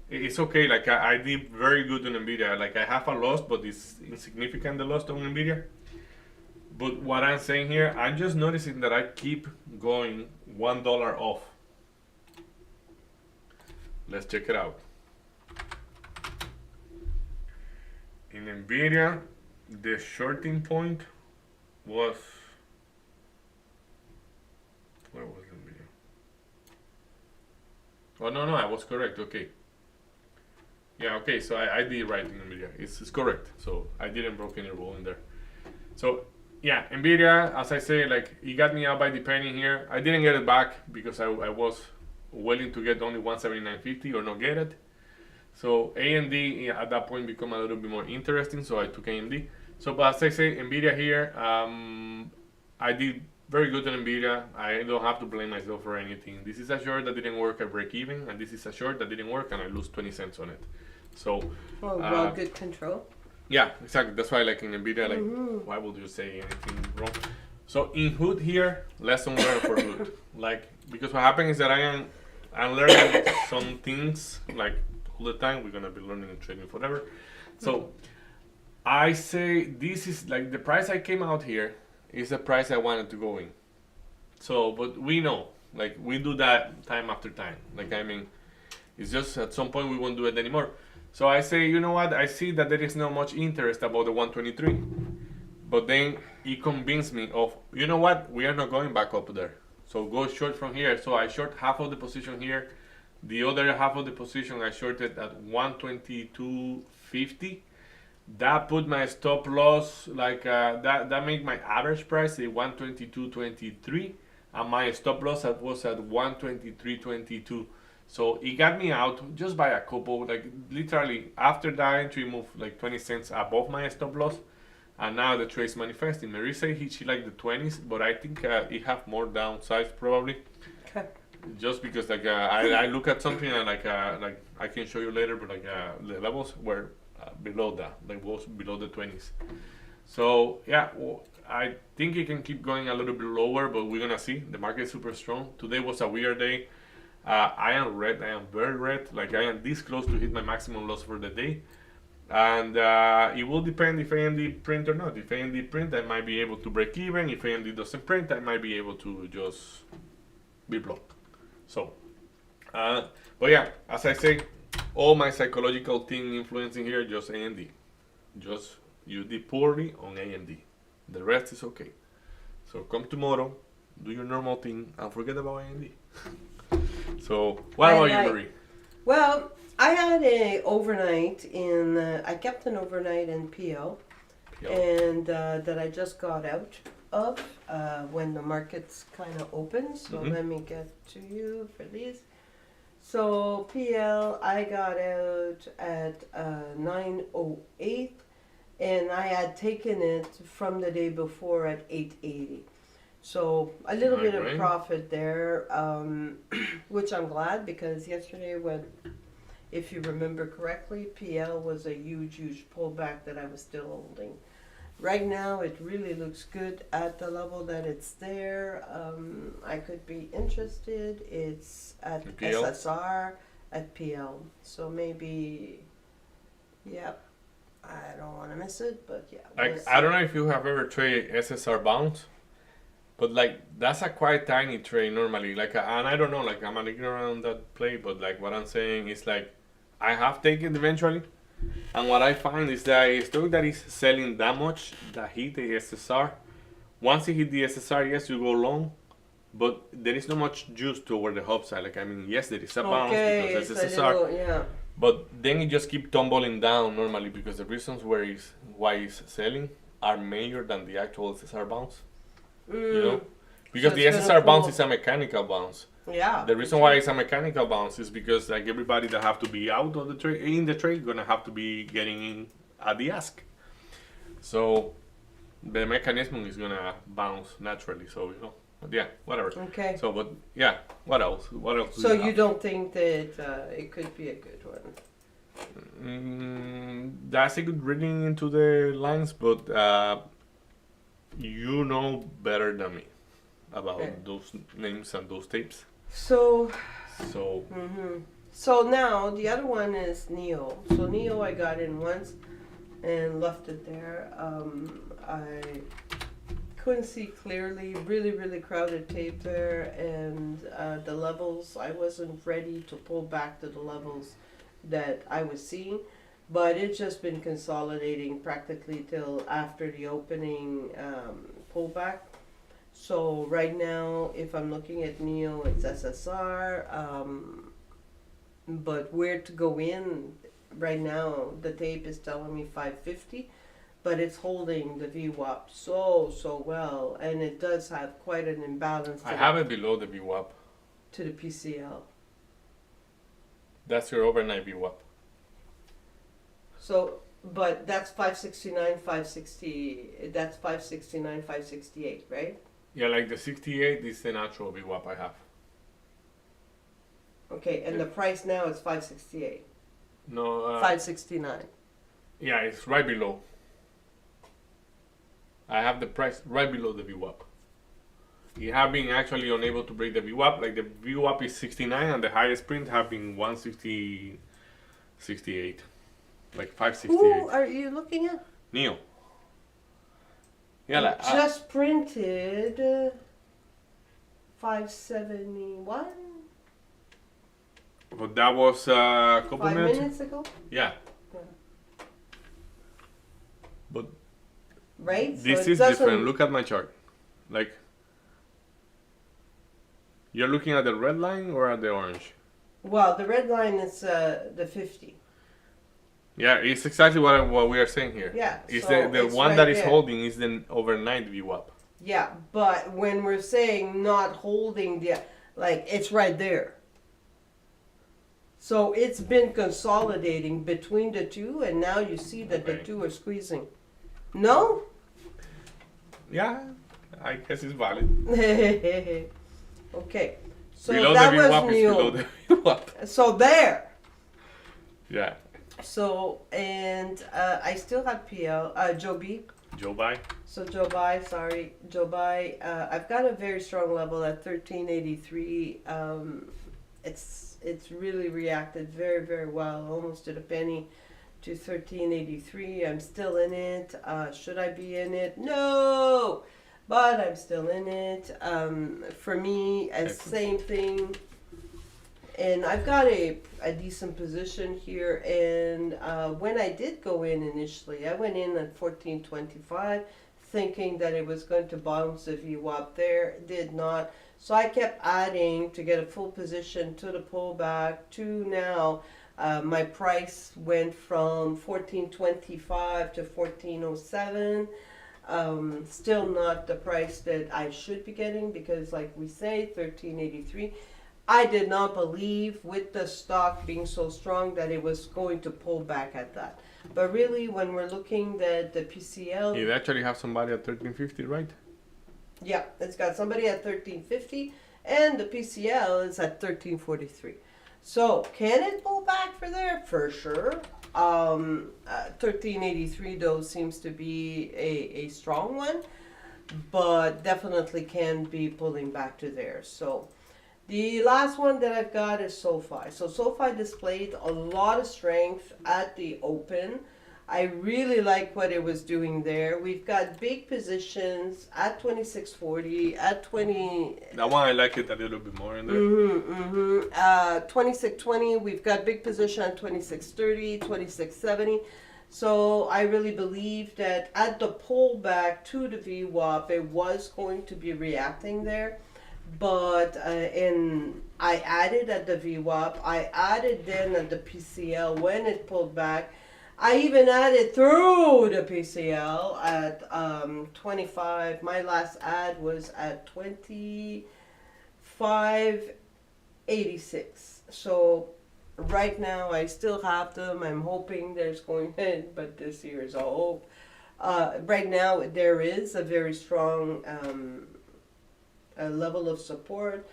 It's okay. Like I did very good on Nvidia. Like I have a loss, but it's insignificant the loss on Nvidia. But what I'm saying here, I'm just noticing that I keep going $1 off. Let's check it out. In Nvidia, the shorting point was, where was Nvidia? Oh no, I was correct. Okay. Yeah, okay, so I did right in Nvidia. It's correct. So I didn't broke any rule in there. So yeah, Nvidia, as I say, like it got me out by the penny here. I didn't get it back because I was willing to get only 179.50 or not get it. So AMD at that point become a little bit more interesting. So I took AMD. So but as I say, Nvidia here, I did very good on Nvidia. I don't have to blame myself for anything. This is a short that didn't work. I break even, and this is a short that didn't work, and I lose 20 cents on it. So, well, good control. yeah, exactly. That's why, like in Nvidia, like why would you say anything wrong? So in Hood here, lesson learned for Hood. Like because what happened is that I'm learning some things like all the time. We're gonna be learning and trading forever. So I say this is like the price I came out here is the price I wanted to go in. So, but we know, like we do that time after time. Like I mean, it's just at some point we won't do it anymore. So I say, you know what? I see that there is not much interest about the 123, but then it convinced me of, you know what? We are not going back up there. So go short from here. So I short half of the position here. The other half of the position I shorted at 122.50. That put my stop loss like that made my average price a 122.23, and my stop loss was at 123.22. So it got me out just by a couple, like literally after that entry moved like 20 cents above my stop loss, and now the trade's manifesting. Marisa she like the 20s, but I think it have more downsides probably. Okay. Just because like I look at something and like I can show you later, but like the levels were below that, like was below the 20s. So yeah, well, I think it can keep going a little bit lower, but we're gonna see. The market is super strong. Today was a weird day. I am red. I am very red. Like I am this close to hit my maximum loss for the day, and it will depend if AMD print or not. If AMD print, I might be able to break even. If AMD doesn't print, I might be able to just be blocked. So, but yeah, as I say, all my psychological thing influencing here just AMD. Just you did poorly on AMD. The rest is okay. So come tomorrow, do your normal thing, and forget about AMD. So what about you, Marie? Well, I had a overnight in. I kept an overnight in PL, and that I just got out of when the markets kind of opened. So let me get to you for these. So PL, I got out at 9:08, and I had taken it from the day before at 8:80. So a little bit of profit there, which I'm glad because yesterday when, if you remember correctly, PL was a huge pullback that I was still holding. Right now, it really looks good at the level that it's there. I could be interested. It's at PL? SSR, at PL. So maybe, yep. I don't want to miss it, but yeah. Like we'll I don't see. know if you have ever traded SSR bounce, but like that's a quite tiny trade normally. Like and I don't know, like I'm an ignorant on that play, but like what I'm saying is like I have taken eventually, and what I find is that a stock that is selling that much that hit the SSR, once you hit the SSR, yes, you go long, but there is not much juice toward the upside. Like I mean, yes, there is a bounce Okay, because it's a SSR, little, yeah. but then it just keep tumbling down normally because the reasons why it's selling are major than the actual SSR bounce. You know, because So the it's gonna SSR bounce pull- is a mechanical bounce. Yeah. The reason why it's a mechanical bounce is because like everybody that have to be out of the trade in the trade gonna have to be getting in at the ask. So the mechanism is gonna bounce naturally. So you know, but yeah, whatever. Okay. So but yeah, what else? What else? Do So you you have? don't think that it could be a good one? That's a good reading into the lines, but you know better than me about Okay. those names and those tapes. So, So so now the other one is Neo. So Neo, I got in once and left it there. I couldn't see clearly. Really, really crowded tape there, and the levels. I wasn't ready to pull back to the levels that I was seeing, but it's just been consolidating practically till after the opening pullback. So right now, if I'm looking at Neo, it's SSR. But where to go in right now, the tape is telling me 550, but it's holding the VWAP so well, and it does have quite an imbalance I have it below the VWAP. to the PCL. That's your overnight VWAP. So, but that's 569, 560. That's 569, 568, right? Yeah, like the 68 is the natural VWAP I have. Okay, and the price now is 568, No, 569. yeah, it's right below. I have the price right below the VWAP. You have been actually unable to break the VWAP. Like the VWAP is 69 and the highest print have been 160, 68. Like 568. Who are you looking at? Neo. Yeah, like, Just printed 571 but that was a couple 5 minutes. minutes ago, Yeah. Yeah. But right? So this it is doesn't- different. Look at my chart. Like, you're looking at the red line or at the orange? Well, the red line is the 50. Yeah, it's exactly what we are saying here. Yeah. It's so the it's one right that is there. holding is the overnight VWAP. Yeah, but when we're saying not holding the, like, it's right there. So it's been consolidating between the two, and now you see that the Okay. two are squeezing. No? Yeah, I guess it's valid. Okay. So Below that the was VWAP is below new. the VWAP. So there. Yeah. So, and I still have PL, Joe B. Joe Buy. So Joe Buy, sorry, Joe Buy. I've got a very strong level at 1383. It's really reacted very well, almost to the penny, to 1383. I'm still in it. Should I be in it? No, but I'm still in it. For me, same thing. And I've got a decent position here. And when I did go in initially, I went in at 1425, thinking that it was going to bounce the VWAP there. It did not. So I kept adding to get a full position to the pullback to now. My price went from 1425 to 1407. Still not the price that I should be getting because, like we say, 1383. I did not believe with the stock being so strong that it was going to pull back at that. But really, when we're looking at the PCL, You actually have somebody at 1350, right? yeah, it's got somebody at 1350 and the PCL is at 1343. So, can it pull back for there? For sure. 1383 though seems to be a strong one, but definitely can be pulling back to there. So the last one that I've got is SoFi. So SoFi displayed a lot of strength at the open. I really like what it was doing there. We've got big positions at 2640, at 20. That one I like it a little bit more in there. 2620, we've got big position at 2630, 2670. So I really believe that at the pullback to the VWAP, it was going to be reacting there. But and I added at the VWAP, I added then at the PCL when it pulled back. I even added through the PCL at 25. My last add was at 25.86. So right now I still have them. I'm hoping there's going to, but this year is all hope. Right now there is a very strong level of support.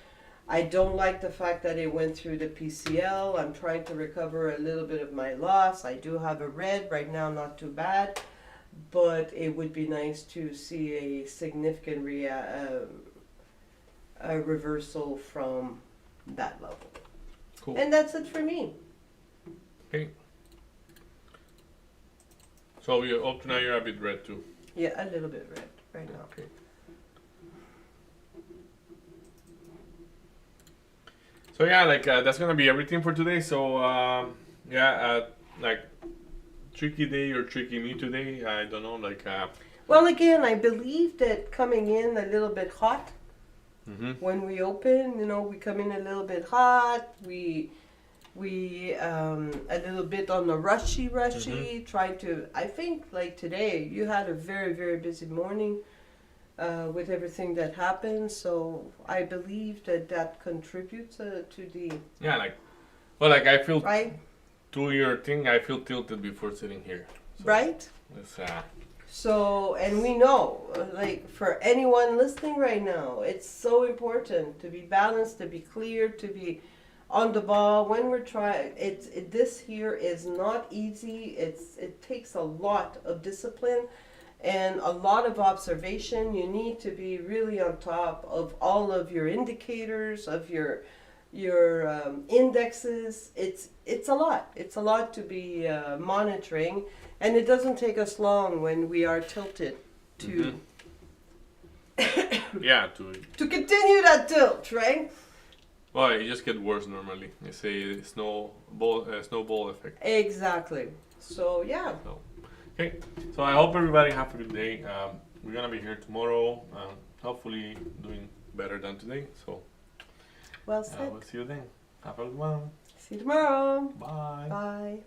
I don't like the fact that it went through the PCL. I'm trying to recover a little bit of my loss. I do have a red right now, not too bad, but it would be nice to see a significant a reversal from that level. Cool. And that's it for me. Okay. So you're up to now. You're a bit red too. Yeah, a little bit red right now. Okay. So yeah, like that's gonna be everything for today. So like tricky day or tricky me today. I don't know. Like. Well, again, I believe that coming in a little bit hot Mm-hmm. when we open, we come in a little bit hot. We a little bit on the rushy, trying to. I think like today, you had a very, very busy morning. With everything that happened, so I believe that contributes to the Yeah, like I feel right, to your thing. I feel tilted before sitting here. So right. It's, So, and we know, like for anyone listening right now, it's so important to be balanced, to be clear, to be on the ball when we're trying. This here is not easy. It takes a lot of discipline. And a lot of observation. You need to be really on top of all of your indicators, of your indexes. It's a lot. It's a lot to be monitoring, and it doesn't take us long when we are tilted to yeah, to continue that tilt, right? well, it just get worse normally. It's a snowball effect. Exactly. So yeah. So, okay, so I hope everybody have a good day. We're gonna be here tomorrow, hopefully doing better than today. So Well said. we'll see you then. Have a good one. See you tomorrow. Bye. Bye.